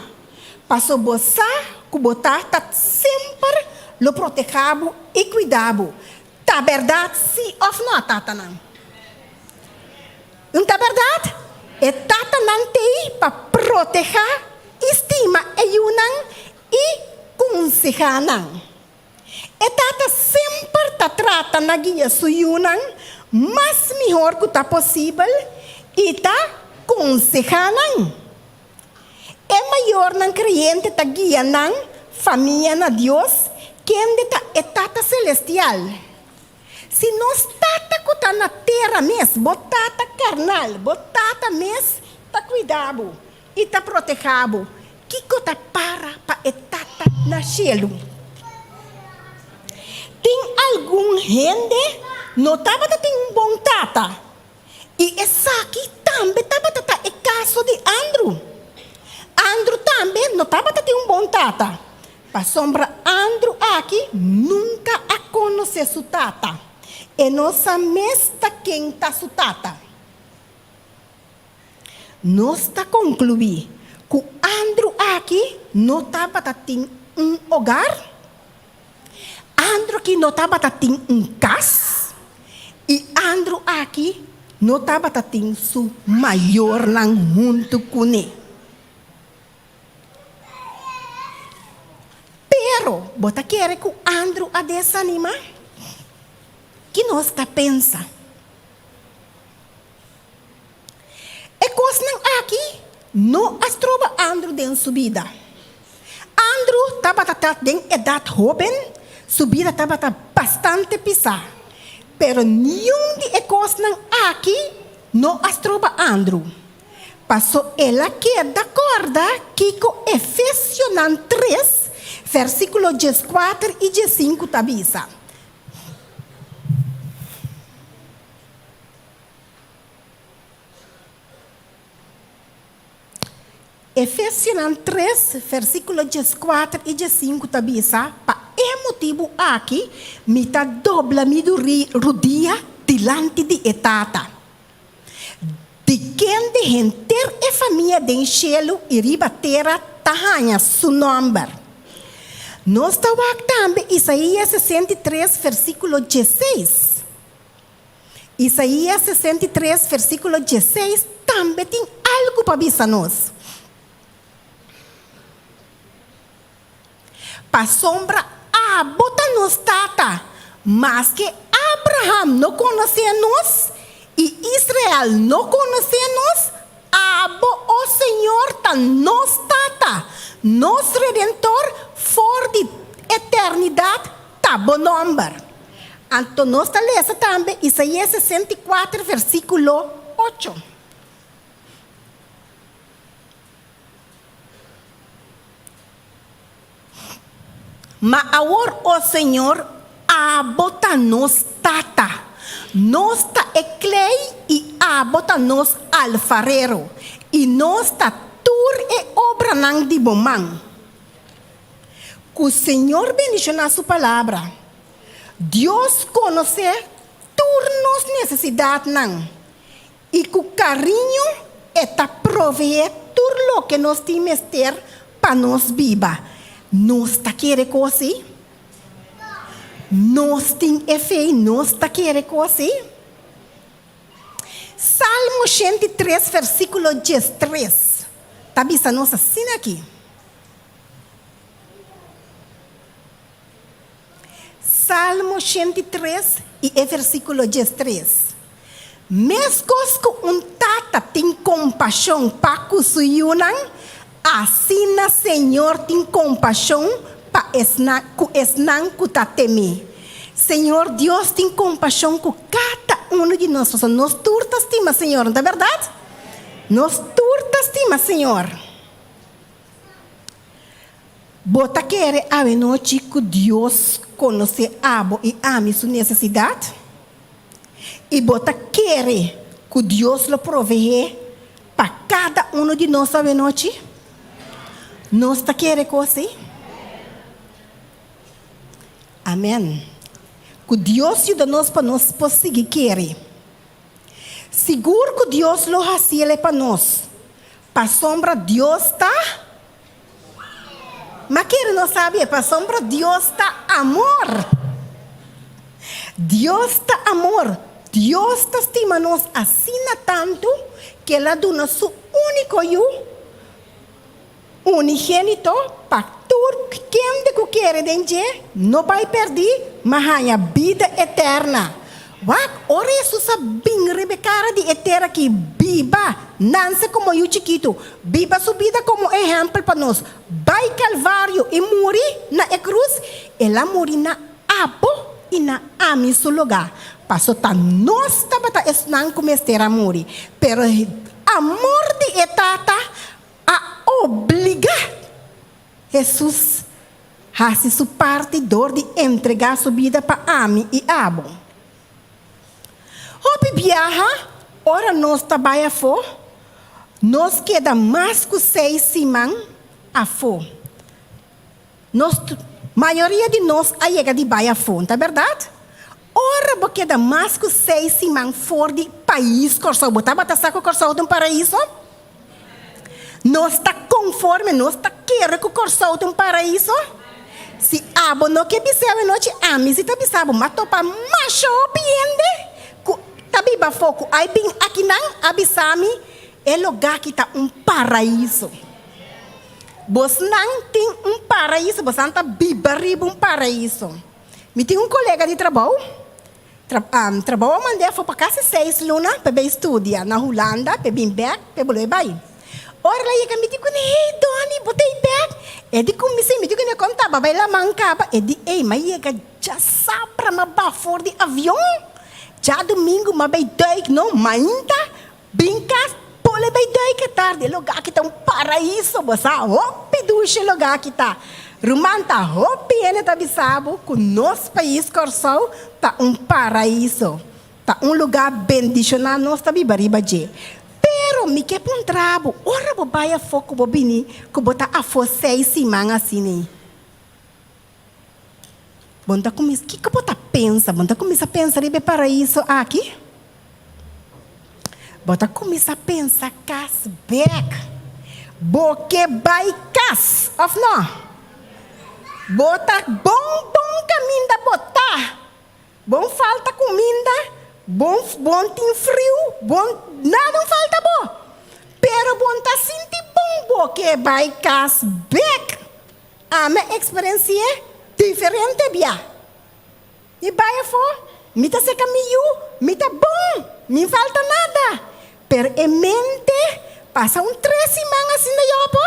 Passo bossa, que botar tá sempre lo protegado e cuidado. Tá verdade, sim ou não, tata não? Não tá verdade? E tata não tem para proteger, estima e aconselhar não. E tata sempre tá trata na guia suyunan, mas melhor que tá possível e tá aconselhar não. É maior não crente tá guia não, família na Deus, quem tá é tata celestial. Se nós tata que está na terra mesmo, botata carnal, botata mesmo, está cuidado e está protegido. Que está para etata na cielo? Tem algum gente, não estava tendo bom tata. E essa aqui também estava tendo o caso de Andrew. Andrew também não estava tendo bom tata. Para sombra, Andrew aqui nunca a conheceu sua tata. E nossa mesta quem está sua tata. Nós está concluir que Andrew aqui não estava tendo hogar. Andrew aqui não estava tendo casa. E Andrew aqui não estava tendo seu maior lang junto com ele. Pero, bota quer que Andrew a desanimar? Que nós está pensa? É coisa aqui não as trova Andrew den subida. Andrew estava den idade jovem, subida estava bastante pisar. Pero nenhum de coisas aqui não as trova Andrew. Passou ela que da corda que com Efésios 3, versículo 4 e 5 tabisa. Efésios 3, versículo 4 e 5 tabisa. Para esse motivo aqui, me está dobla me rodia delante de etata. De quem de gente e família de cielo e ribatera tahanha su nome. Nós estamos também Isaías 63, versículo 16. Isaías 63, versículo 16 também tem algo para avisar nós. Para sombra, bota nos tata, mas que Abraham não conhecia nós e Israel não conhecia nós, o Senhor tá nos tata, nosso Redentor, for de eternidade, tá bom nome. Então, nós está lendo também Isaías 64, versículo 8. Mas agora o Senhor bota nos tata, nos tá clay e bota nos alfarero e nos tá tur e obra nang de bomang. Que o Senhor bendiga sua palavra. Deus conhece turnos necessidade nang e com carinho está prover tudo lo que nós temos ter para nós viva. Nós está querendo coisa? Nós tem fé, nós está querendo coisa? Salmo 103, versículo 13. Está vista nós assim aqui. Salmo 103 e versículo 13. Mesmo que tata tem compaixão para o suyunan, assim o Senhor tem compaixão para esnan que está teme. Senhor Deus tem compaixão com cada de nós. Nós turta estima, Senhor, não é verdade? Nós turta estima, Senhor. Bota querer a noite que Deus conhece abo e ame sua necessidade. E bota querer que Deus lhe provee para cada de nós a noite. Nós está querendo coisa? Amém. Que Deus ajuda nós para nós conseguir querer. Seguro que Deus lo fazia para nós. Para sombra Deus está. Mas quer não sabe, para sombra Deus está amor. Deus está amor. Deus está estima nós assim tanto que ela dona seu único unigênito para tudo quem de que quer dentro não vai perder, mas ganha vida eterna. Ora Jesus bem rebecara de eterna que viva, não como eu chiquito, viva sua vida como exemplo para nós. Vai Calvário e morrer na cruz, ela morre na abo e na ame seu lugar. Passou tá nós tabata esnan como estera morrer, pero amor de etata obriga Jesus a sua parte dor de entregar sua vida para mim e abo. Hope viaja, ora nós trabalha fo, nós queda mais que 6 semanas a fo. Maioria de nós a chega de baia fo, não é verdade? Ora porque queda mais que 6 semanas fora de país, corso, bota saco corso de paraíso. Nós está conforme, nós está querendo que o corso de paraíso. Se abo não que bisava noite, mim se tá bisava, matou para macho piende. Tabiba foco, aí bem aqui não abisami, é lugar que tá paraíso. Você não tem paraíso, você não tá biba paraíso. Me tem colega de trabalho, trabalho mandei foi para casa 6 luna para estudar na Holanda, para vir back, para voltar bem. ora lá ia me digo, hey, Doni, botei back. E di comecei, me digo, ne contava, vai lá mancava. E di, ei, mas ia já sabra, mas bafor de avião. Já domingo, mas vai doik, não, mas ainda, brincar, pole vai doik tarde. Lugar que tá paraíso, você, hopi, duche, lugar que tá. Rumanta, hopi, ele tá bisabo, que o nosso país, Corsol, tá paraíso. Tá lugar bendicionado, nós tá bibariba, pero mi que pun trabo, ora bo baya foco bo bini, ko bota a fo 6 semanas assim. Bonta começa, que bota pensa, bonta começa a pensar ribe para isso aqui. Bota começa a pensar cas back. Bo que vai cas, of no. Bota bom caminho da botar. Bom falta comida. Bom tem frio, bom nada falta bom. Pero bom tá sentindo bom que vai cas back. A minha experiência é diferente bia. E vai for, me tá se caminho, me tá bom, me falta nada. Pero em mente passa 3 semanas assim na yopo.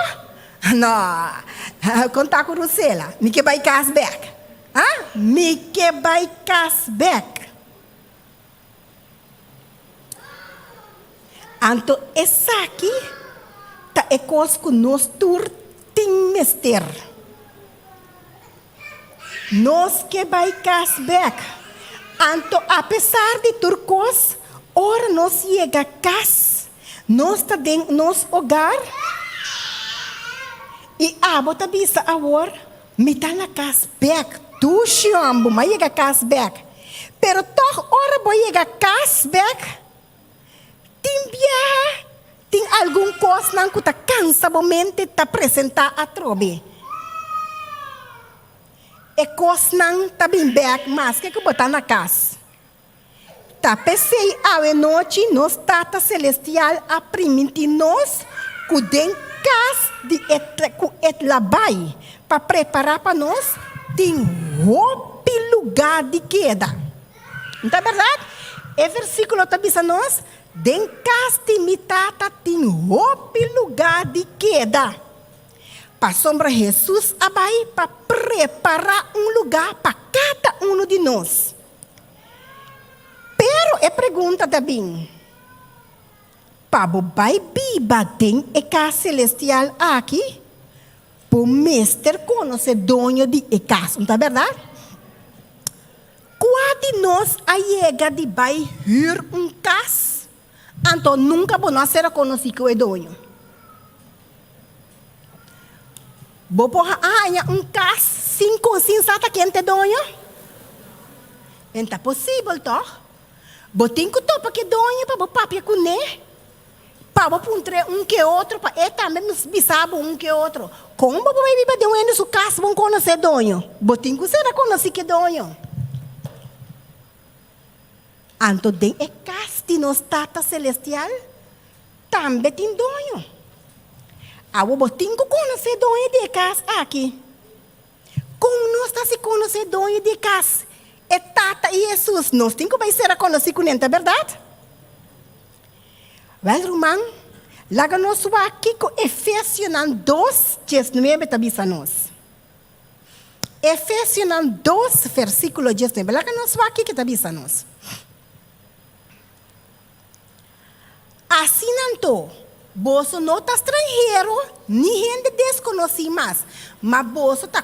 Não, contar com Rosela, me que vai cas back. Ah, me que vai cas back. Anto essa aqui tá é coisa que nós tem mister. Nós que vai casback. Anto apesar de turcos, ora nós chega cas, nós tá dentro nos hogar e bota bisa agora, me tá na casback. Tu chambo, mas chega casback. Pero toch ora boy chega casback. Tem algum coisa não que tá cansavelmente tá apresentar a trobe. E coisa não tá bem back, mas que botar na casa. Tá pensei a noite nos tata celestial a primitir nós que den casa de et labai para preparar para nós tem roupa lugar de queda. Não é verdade? E versículo tá dizendo nós den caste mitata tem roupa lugar de queda. Para sombra Jesus abai para preparar lugar para cada de nós. Pero é pergunta também. Para o bai biba tem casa celestial aqui? Para o mestre conhecer dono de casa, não é verdade? Qual de nós chega de bai hir casa? Então, nunca vou ser conhecido que é dono. Vou pôr casa sem consciência de quem é dono? Não é possível, tá? Vou ter que topar que é dono para o papai comer. Para puntre que outro, para também nos bisabo que outro. Como vou viver de em sua casa, vão conhecer dono? Vou ter que ser conhecido que é dono. Anto den é casa de nos tata celestial, também tem dono. Agora vou ter que conhecer dono de casa aqui. Como nós está se conhecer dono de casa? É tata e Jesus, nós temos que ser conhecido com ele, é verdade? Well, Roman, laga nós aqui com Efésios 2, 19, tabisa nós. Efésios 2, versículo 19, laga nós aqui que tabisa nós. Assim não você não está estrangeiro, nem gente desconhecida mais, mas você está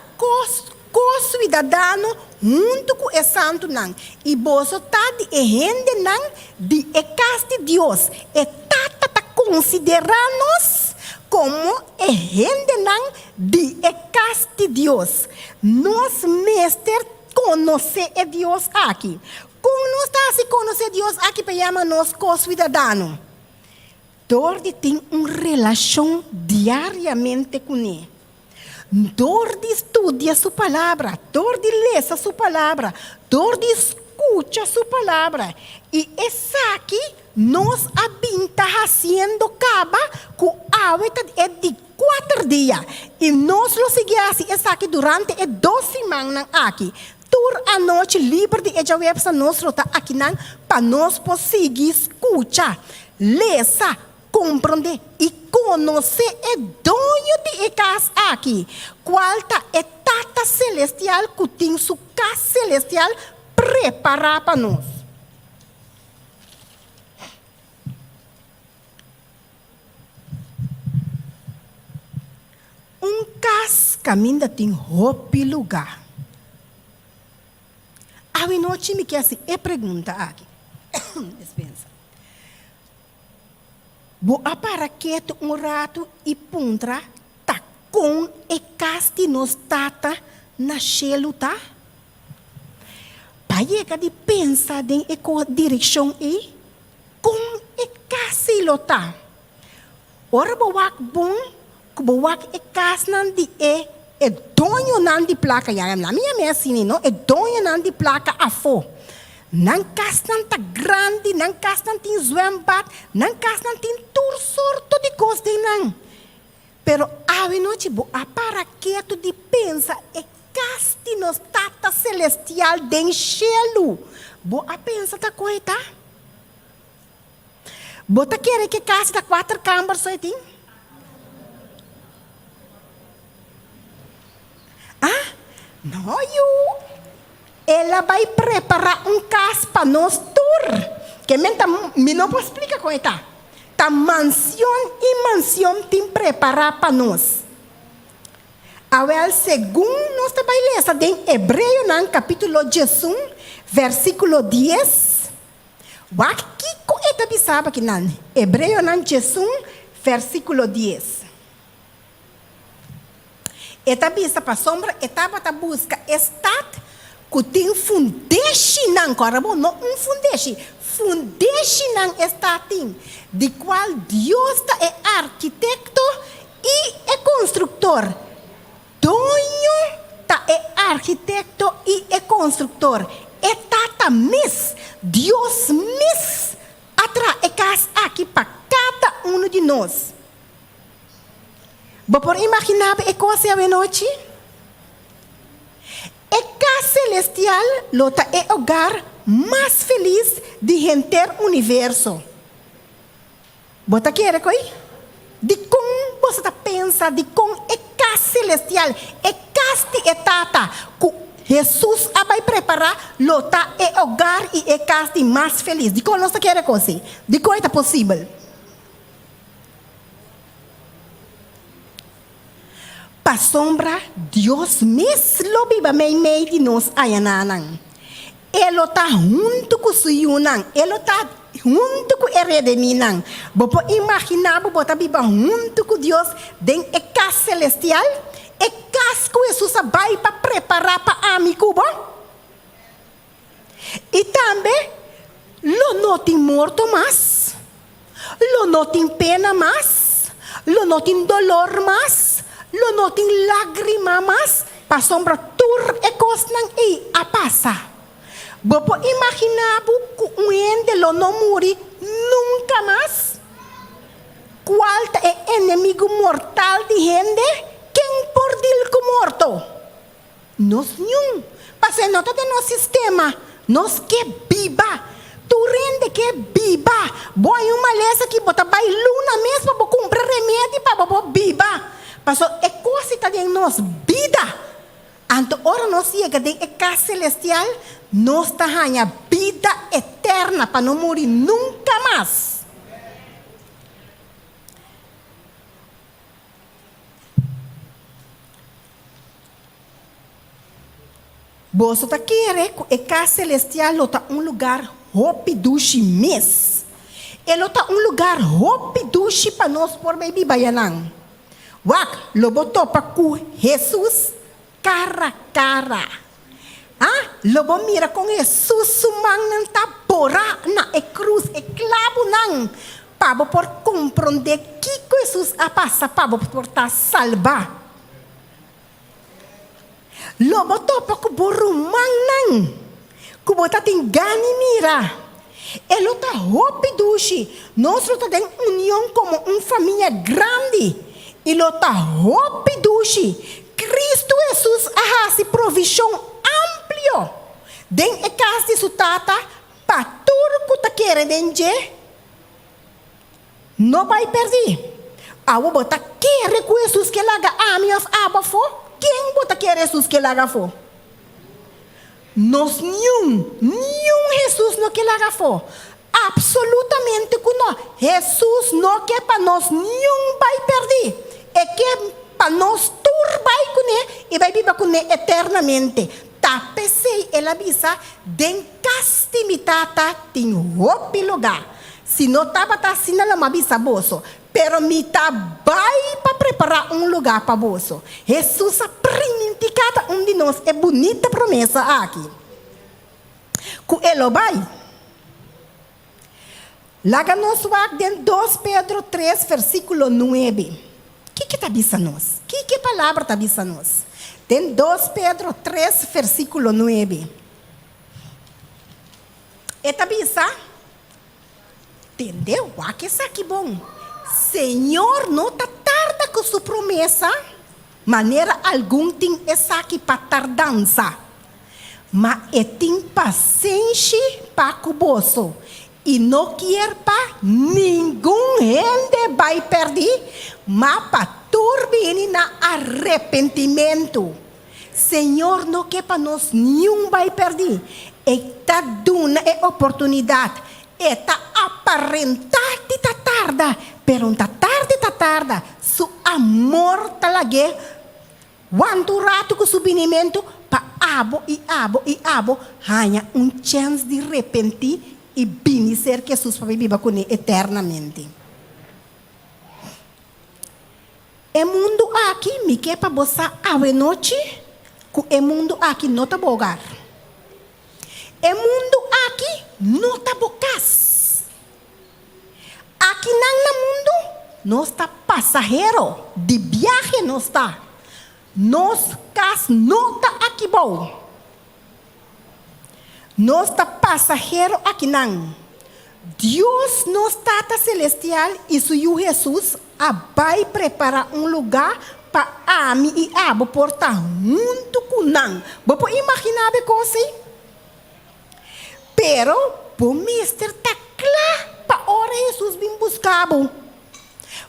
co-cidadão junto com o santo não. E você está de gente não de casa de Deus. E está considerando-nos como gente não de casa de Deus. Nós mestre conhecer Deus aqui. Como nós está se conhecer Deus aqui para chamar nós co-cidadão? Dorde tem uma relação diariamente com ele. Dorde estudia sua palavra, dorde lê sua palavra, dorde escuta sua palavra. E essa aqui, nós habita fazendo caba com a hábito é de 4 dias. E nós lo seguimos assim, essa aqui durante 2 semanas aqui. Tur a noite livre de essa website nós está aqui para nós conseguir escutar, ler, compreender e conhecer o dono de casa aqui. Qual tá é Tata Celestial que tem sua casa celestial preparada para nós. Casa caminha tem roupa lugar. A noite me quer se pergunta aqui. Dispensa. Vou para quieto rato e puntra tá com e casti nos tata na chelo tá? Paiega de pensar em eco direção e com e casti lo tá. Ora boak bom, kuboak e kas nan di e donho nan di placa ya na minha mesine no e donho nan di placa afo. Nan kas nan ta grande, nan kas nan tin zwembad, nan kas nan tin tur sorto de coisa de nan. Pero a noite bo para quieto de pensa e casti nos tata celestial den chelo. Bo a pensa ta coita. Bo ta quer que casti ta 4 câmaras só tem? Ah, não eu. Ela vai preparar casa para nós tour. Que me não posso explicar como está. Tá mansão tem preparar para nós. Agora, segundo nós trabalhamos em Hebreu, no capítulo 11, versículo 10. O que é que sabe que não? Hebreu 11, versículo 10. Eta bisa para sombra, etapa ta busca estat que tem fundation não, agora não fundation não está tem, de qual Deus é arquiteto e é construtor. Dono tá é arquiteto e é construtor. É tata mis, Deus mis atra é casa aqui para cada um de nós. Vou por imaginar é coisa a noite. É casa celestial, lota é o lugar mais feliz de gente universo. Bota quer coi? De como você tá pensa de como é casa celestial, é casa de etata que Jesus vai preparar, lota é o lugar e é casa de mais feliz. De como você quer coisa? De como é possível? Pa sombra, Deus mesmo viva meio de nós ayananang. Ele está junto com o Suyunang. Ele está junto com o Redeminang. Você imaginar, você está viva junto com Deus dentro da casa celestial? É casa que Jesus vai para preparar para a Cuba. E também, não tem morto mais. Não tem pena mais. Não tem dolor mais. Não tem lágrima mais, para sombra tur e cosnan e a passa. Você imaginar que um ente não morre nunca mais? Qual é o inimigo mortal de gente? Quem por dir que morto? Nós não. Porque não está no sistema. Nós que viva. Tu rende que viva. Boa uma lesa que bota bailuna mesmo para comprar remédio para você viva. Paso é coisa está em nós vida. Anto ora nós chega em casa celestial, nós está ganha vida eterna para não morrer nunca mais. Você está querendo que casa celestial está lugar hope dushi mes. Ele está lugar hope dushi para nós por baby bayanang. Wak, lobo topa com Jesus cara a cara. Ah, lobo mira com Jesus sumang nang tapora na e cruz e clavo nang. Pabo por compreender que Jesus a passa pabo por ta salva. Lobo topa com borumang nang. Kubo ta tingani mira. Elo ta hope dushi. Nós tá tem união como família grande. E lota hope dushi. Cristo Jesus ahasi provisão amplio. Den e casa de sua tata, para tudo que ta quer denge. não vai perder. Awo bota querer com Jesus que laga ami of aba fo? Quem bota querer Jesus que laga fo? Nós nenhum Jesus não que laga fo. Absolutamente que não. Jesus não quer para nós nenhum vai perder. É que para nós tur vai com ele e vai viver com ele eternamente. Tá pensei ela avisa den castimitata tem outro lugar. Se não estava tá assim ela me avisa bolso. Pero me tá vai para preparar lugar para bolso. Jesus apresenta cada de nós é bonita promessa aqui. Com ele vai. Laga nos wak den 2 Pedro 3 versículo 9. Que tá bisa nós? Que palavra tá bisa nós? Den 2 Pedro 3 versículo 9. Eta bisa? Entendeu? Que isso aqui bom. Senhor, não tá tarda com sua promessa. Maneira algum tem essa aqui para tardança. Mas tem paciência para o bolso. E não quer para nenhum gente vai perder. Mas para turbine na arrependimento. Senhor, não quer para nós nenhum vai perder. Está dando a oportunidade. Está aparentar de tá tarda. Pero tá tarda. Su amor talaga. Quanto rato com subinimento. Pa abo e abo. Hanya chance de arrepentir. E benicer que Jesus vai viver com ele eternamente. O mundo aqui me quer para você a noite, com o mundo aqui não está bogar. O mundo aqui não está bocas. Aqui no mundo não está passageiro, de viagem não está. Nós cas não está aqui bom. Nós está passageiro aqui não. Deus nos trata celestial e seu Jesus vai preparar lugar para a mim e a vou portar junto com nós. Vou imaginar a coisa. Pero o mestre está claro para hora Jesus vem buscar.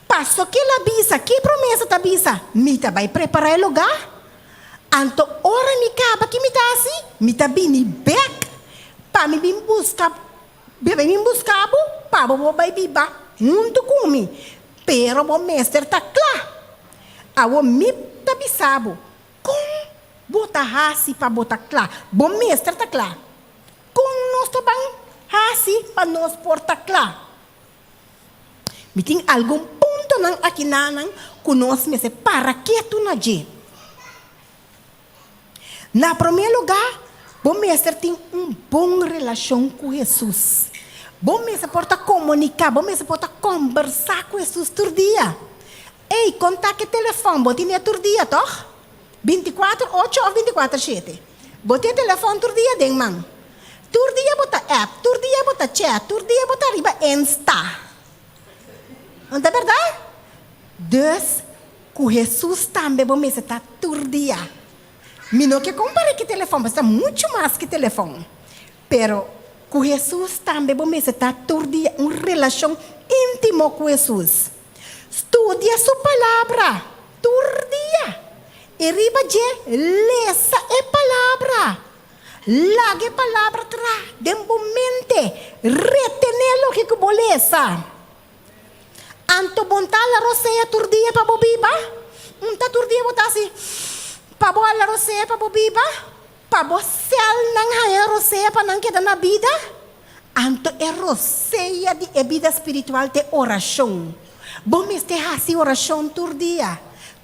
Passou que ele avisa, que promessa está avisa? Me vai preparar o lugar. Então, hora me acaba que me está assim, me está vindo back. Para me vir buscar, para eu vai viver junto comigo. Pero o mestre está claro. A me está bisabo. Como botar assim para botar claro? O mestre está claro. Como nós estamos assim para nós portar claro? Me tem algum ponto aqui que nós me se para que tu não é. Na primeiro lugar, bom mestre tem boa relação com Jesus. Bom mestre pode comunicar, bom mestre pode conversar com Jesus todo dia. Ei, conta que telefone, bom tem todo dia, toh? 24/8 ou 24/7. Bom tem telefone todo dia, deng man. Todo dia bota app, todo dia bota chat, todo dia bota riba Insta. Não é verdade? Dus, com Jesus também bom mestre está todo dia. Me não que compare que telefone, mas está muito mais que telefone. Pero com Jesus também vamos estar todo dia uma relação íntima com Jesus. Estudia sua palavra todo dia. E riba de lesa a palavra. Lague a palavra atrás, de mente, retenelo que bolesa. Anto bontar la roseia todo dia para bobiba. Tá todo dia botar assim. Para boa la roseia para bobiba. Para você não há roseia para não quedar na vida. Anto é roseia de vida espiritual de oração. Vamos ter assim oração todo dia.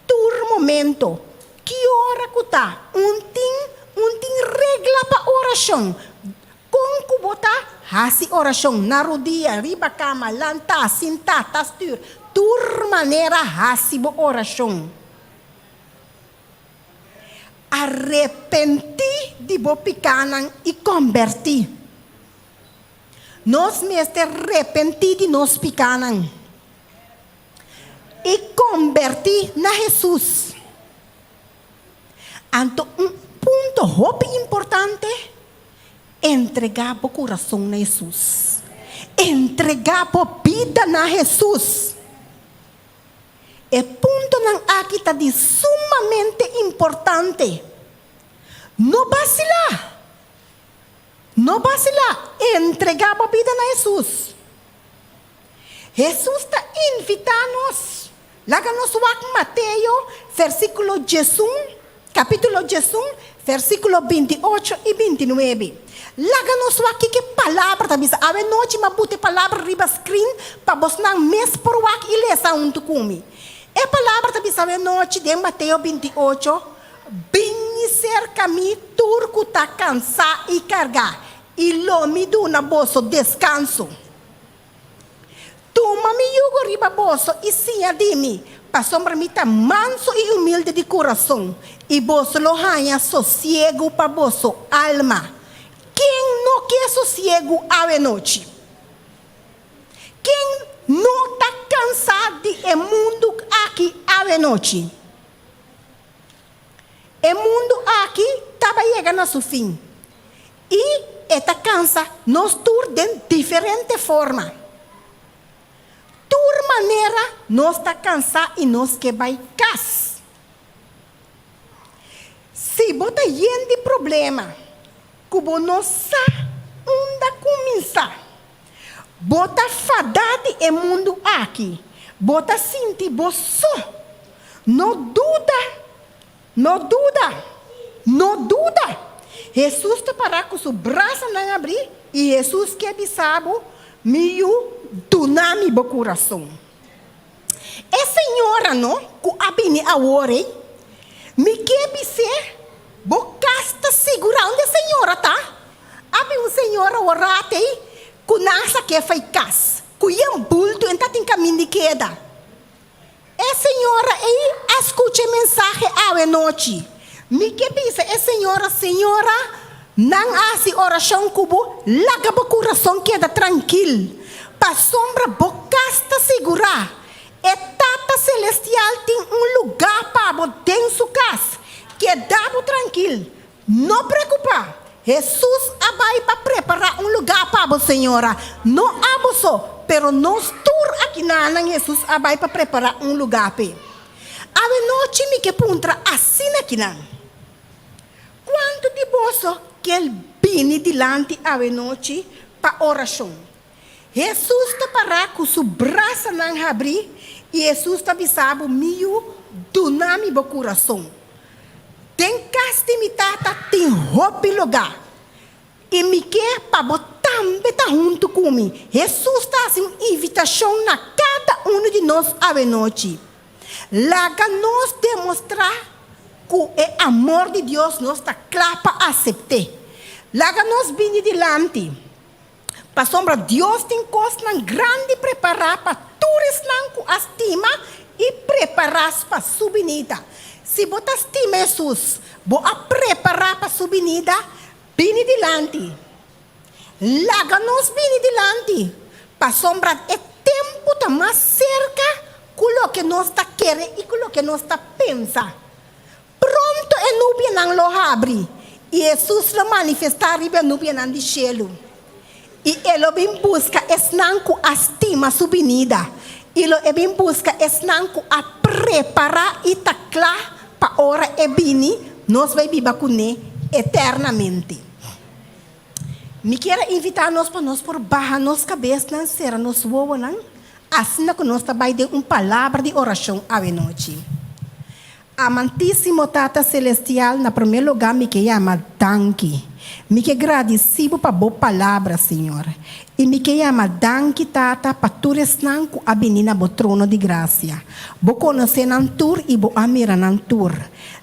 Todo momento. Que hora que está? Tem regra para oração. Como que botar? Assim oração. Na rodilha, riba cama, lanta, sinta, tastur. Toda maneira assim oração. Arrepentir de bopicanan e convertir. Nós mestre arrepentir de nós picanan e convertir na Jesus. Então, ponto muito importante, entregar o coração a Jesus. entregar a vida na Jesus. E ponto não aqui está de sumamente importante. Não vacilar. Não vacilar. Entregar a vida na Jesus. Jesus está invitando-nos. Láganos o Mateus, versículo 11, capítulo 11, versículo 28 e 29. Láganos aqui que palavra da bisa. Ave noite ma bute palavra riba screen para vos não mes por wak e lesa unto kumi. E palavra da bisa ave noite de Mateus 28. Vini cerca mi turco tá cansar e cargar. E lo me do na bolso descanso. Toma mi yugo riba bolso e sinha de mim. Pasombra mi tá manso e humilde de coração. E bolso lo hanha sossego para bolso alma. Quem não quer sossego à noite? Quem não está cansado de mundo aqui à noite? O mundo aqui estava chegando a seu fim. E está cansado, nós tur de diferente forma. Tur maneira, nós está cansado e nós que vai casa. Se bota gente problema, como nossa onda começa, bota fadade e mundo aqui, bota sentir boço, não duda. Jesus te parar com seu braço não abrir e Jesus que abisabo meio dunami bo coração. E senhora não, com abini a ore, me que bise bocasta segura onde a senhora tá? Abi uma senhora orate com nasa que faz cas, com bulto então tem caminho de queda. E senhora aí escute mensagem à noite. Me que pensa é senhora não hace oração cubo laga bo coração queda tranquilo. Pa sombra bocasta segura. E tata celestial tem lugar para botar sua casa. Que dá tranquilo, não preocupa. Jesus vai para preparar lugar para você, senhora. Não abuso, pero nós tur aqui na Jesus vai para preparar lugar para. A noite me que puntra assim aqui na. Quanto de bolso que ele vem dilante a noite para oração. Jesus te parar com seu braço não abrir e Jesus te avisava meio dunami bo coração. Tem castimitata, tem roupa lugar. E me quer para botar beta junto comigo. Jesus está assim, invitação na cada um de nós à noite. Laga nós demonstrar que o amor de Deus nos está claro para aceitar. Laga nós vir dilante. Para sombra, Deus tem coisas grande preparar para todos com estima e preparar para sua vinda. Se você estima Jesus, você preparar para sua vinda, vem dilante. Laga nos vem dilante. Para sombra, é tempo está mais cerca com o que nós está querendo e com o que nós está pensando. Pronto é nubia não lo abre. E Jesus lo manifestar riba nubia não de cielo. E ele vem busca esnanco estima sua vinda. Ele vem busca esnanco a preparar e tá claro para hora e bini, nós vai viver com ele eternamente. Me quero invitar nós para nós por barra nos cabeça, não será nos voa não. Assim que nós também de palavra de oração à noite. Amantíssimo Tata Celestial, na primeiro lugar me que ama danke. Me que agradecido para boa palavra, Senhor. E me que ama danke Tata para tu resnanco a benina bo trono de graça. Bo conhecer nantur e bo amira nantur.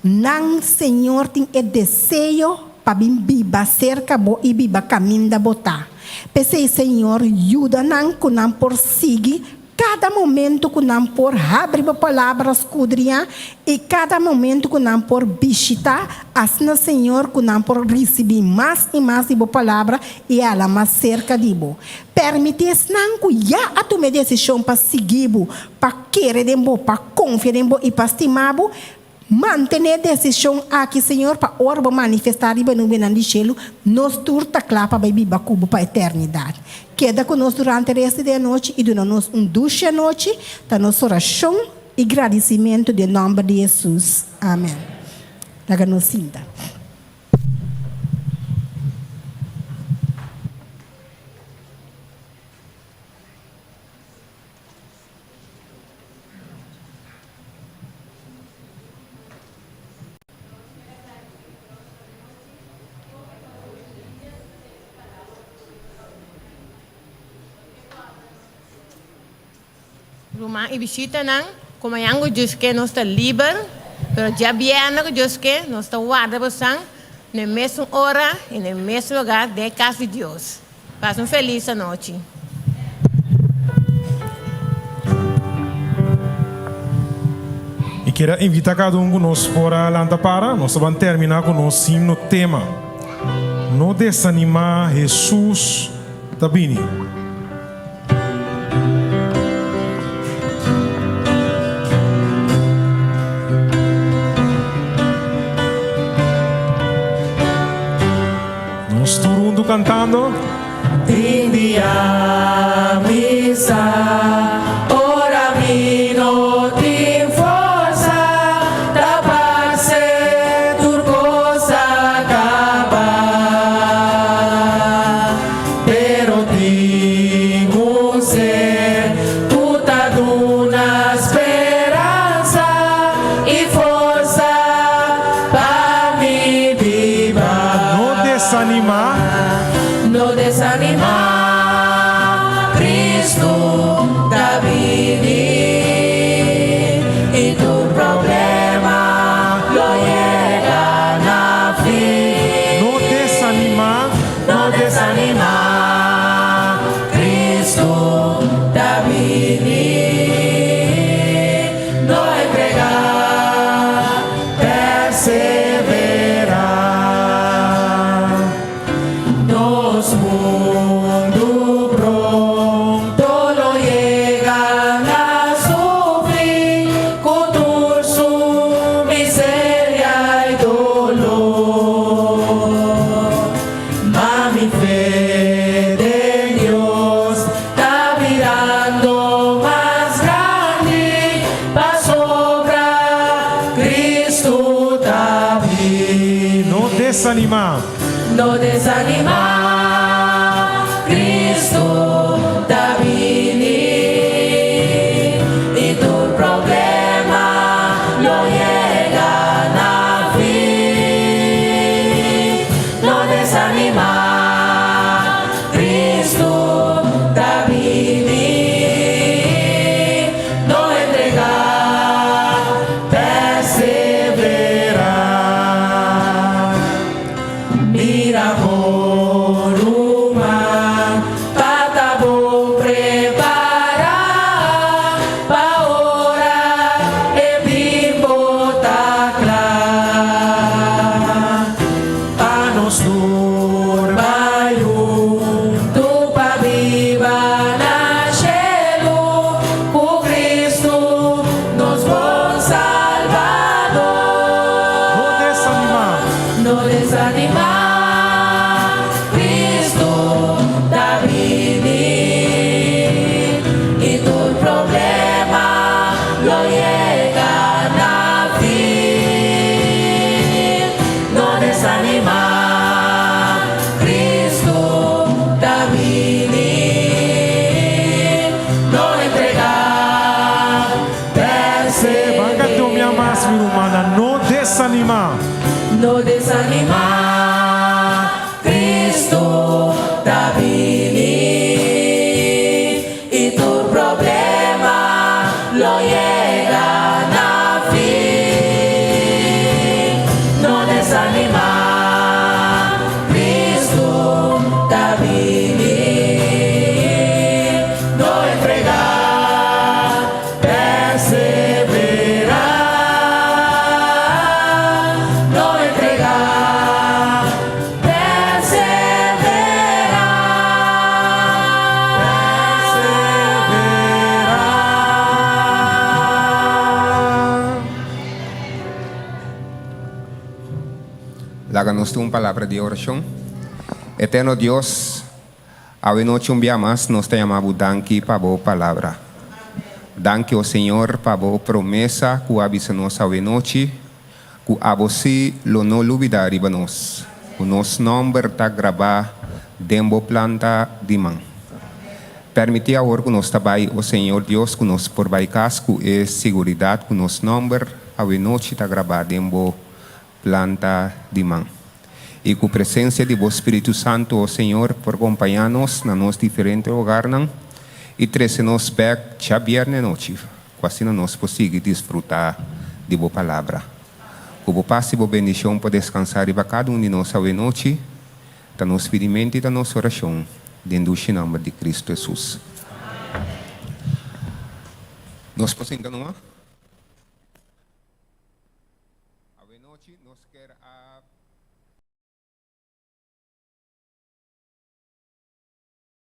Nang Senhor tem o desejo para bim biba cerca bo e biba caminho da botar. Pensei, Senhor, ajuda nang kunam por seguir cada momento que não por abrir palavras escudriar e cada momento que não por visitar, assim Senhor que não por receber mais e mais de palavra e ela mais cerca de bo. Permite não que já a tomar decisão para seguir bo, para querer de bo, para confiar em bo e para estimar bo, mantener decisão aqui, Senhor, para orba manifestar e no benan de cielo, nos turta clapa para biba cubo para a eternidade. Queda conosco durante o resto da noite e dona-nos dulce noite, da nossa oração e agradecimento em nome de Jesus. Amém. Daga-nos cinta. Rumah e visita nang kumayango Diyos que nos está liber, pero ya viene que Diyos que nos está guarda posang na mesma hora e no mesmo lugar de casa de Deus. Façam feliz a noite. E quero invitar cada um conosco para lá para. Nós vamos terminar com o nosso hino tema. Não desanimar, Jesus está vindo. Nós todo mundo cantando. India misa, ora vino tin forza, da parce turcosa acaba, pero tengo ser tutta d'una speranza e forza pa mi viva. Não desanimar. No desanimar, Cristo da vini y tu problema lo llega na fin. Não desanimar. No desanimar, Cristo da vini, no entregar, perseverar. Nos mundo pronto lo llegan a sufrir con su miseria y dolor. Mami fe de Dios está mirando más grande pa sobra Cristo también. Não desanimar. No desanimar, Cristo da vini y tu problema lo llega a fin. No desanimar, Cristo da vini, no entregar, perseverar. Mira por uma pata bom preparar pa orar e vivo tá clar pa nos turba tu pa viva na cielo o Cristo nos bom Salvador. Não desanimar. No desanimar, Cristo da vini y tu problema lo llega na fin. No desanimar, Cristo da vini, no entregar, Banca teu minha perseverar. mais humana. Não desanimar. No desanimar, Cristo da vini y tu problema lo llega na fin. No desanimar, Cristo da vini, no entregar, perseverar, no entregar. Láganos una palabra de oración. Eterno Dios, a noche un día más nos te llamamos danki para vos palabra. Danke, oh Señor, para vos promesa que avisanos a noche, que a vos lo no olvidar nos. O nosso nombre está grabado dentro planta de man. Permite agora que nós trabalhe, o Senhor Deus, que nós por baicasco e segurança, que nosso nome a noite está gravado dentro planta de man. E com a presença de Vos Espírito Santo, o Senhor, por acompanhar-nos na nosso diferente lugar, e trazer-nos back já viernes noite, assim nós possamos desfrutar de Boa Palavra. Que Boa Paz e Boa Bendição para descansar e para cada de nós a noite, da nosso pedimento e da nossa oração. Dentro do nome de Cristo Jesus. Nós podemos continuar? A noite nós queremos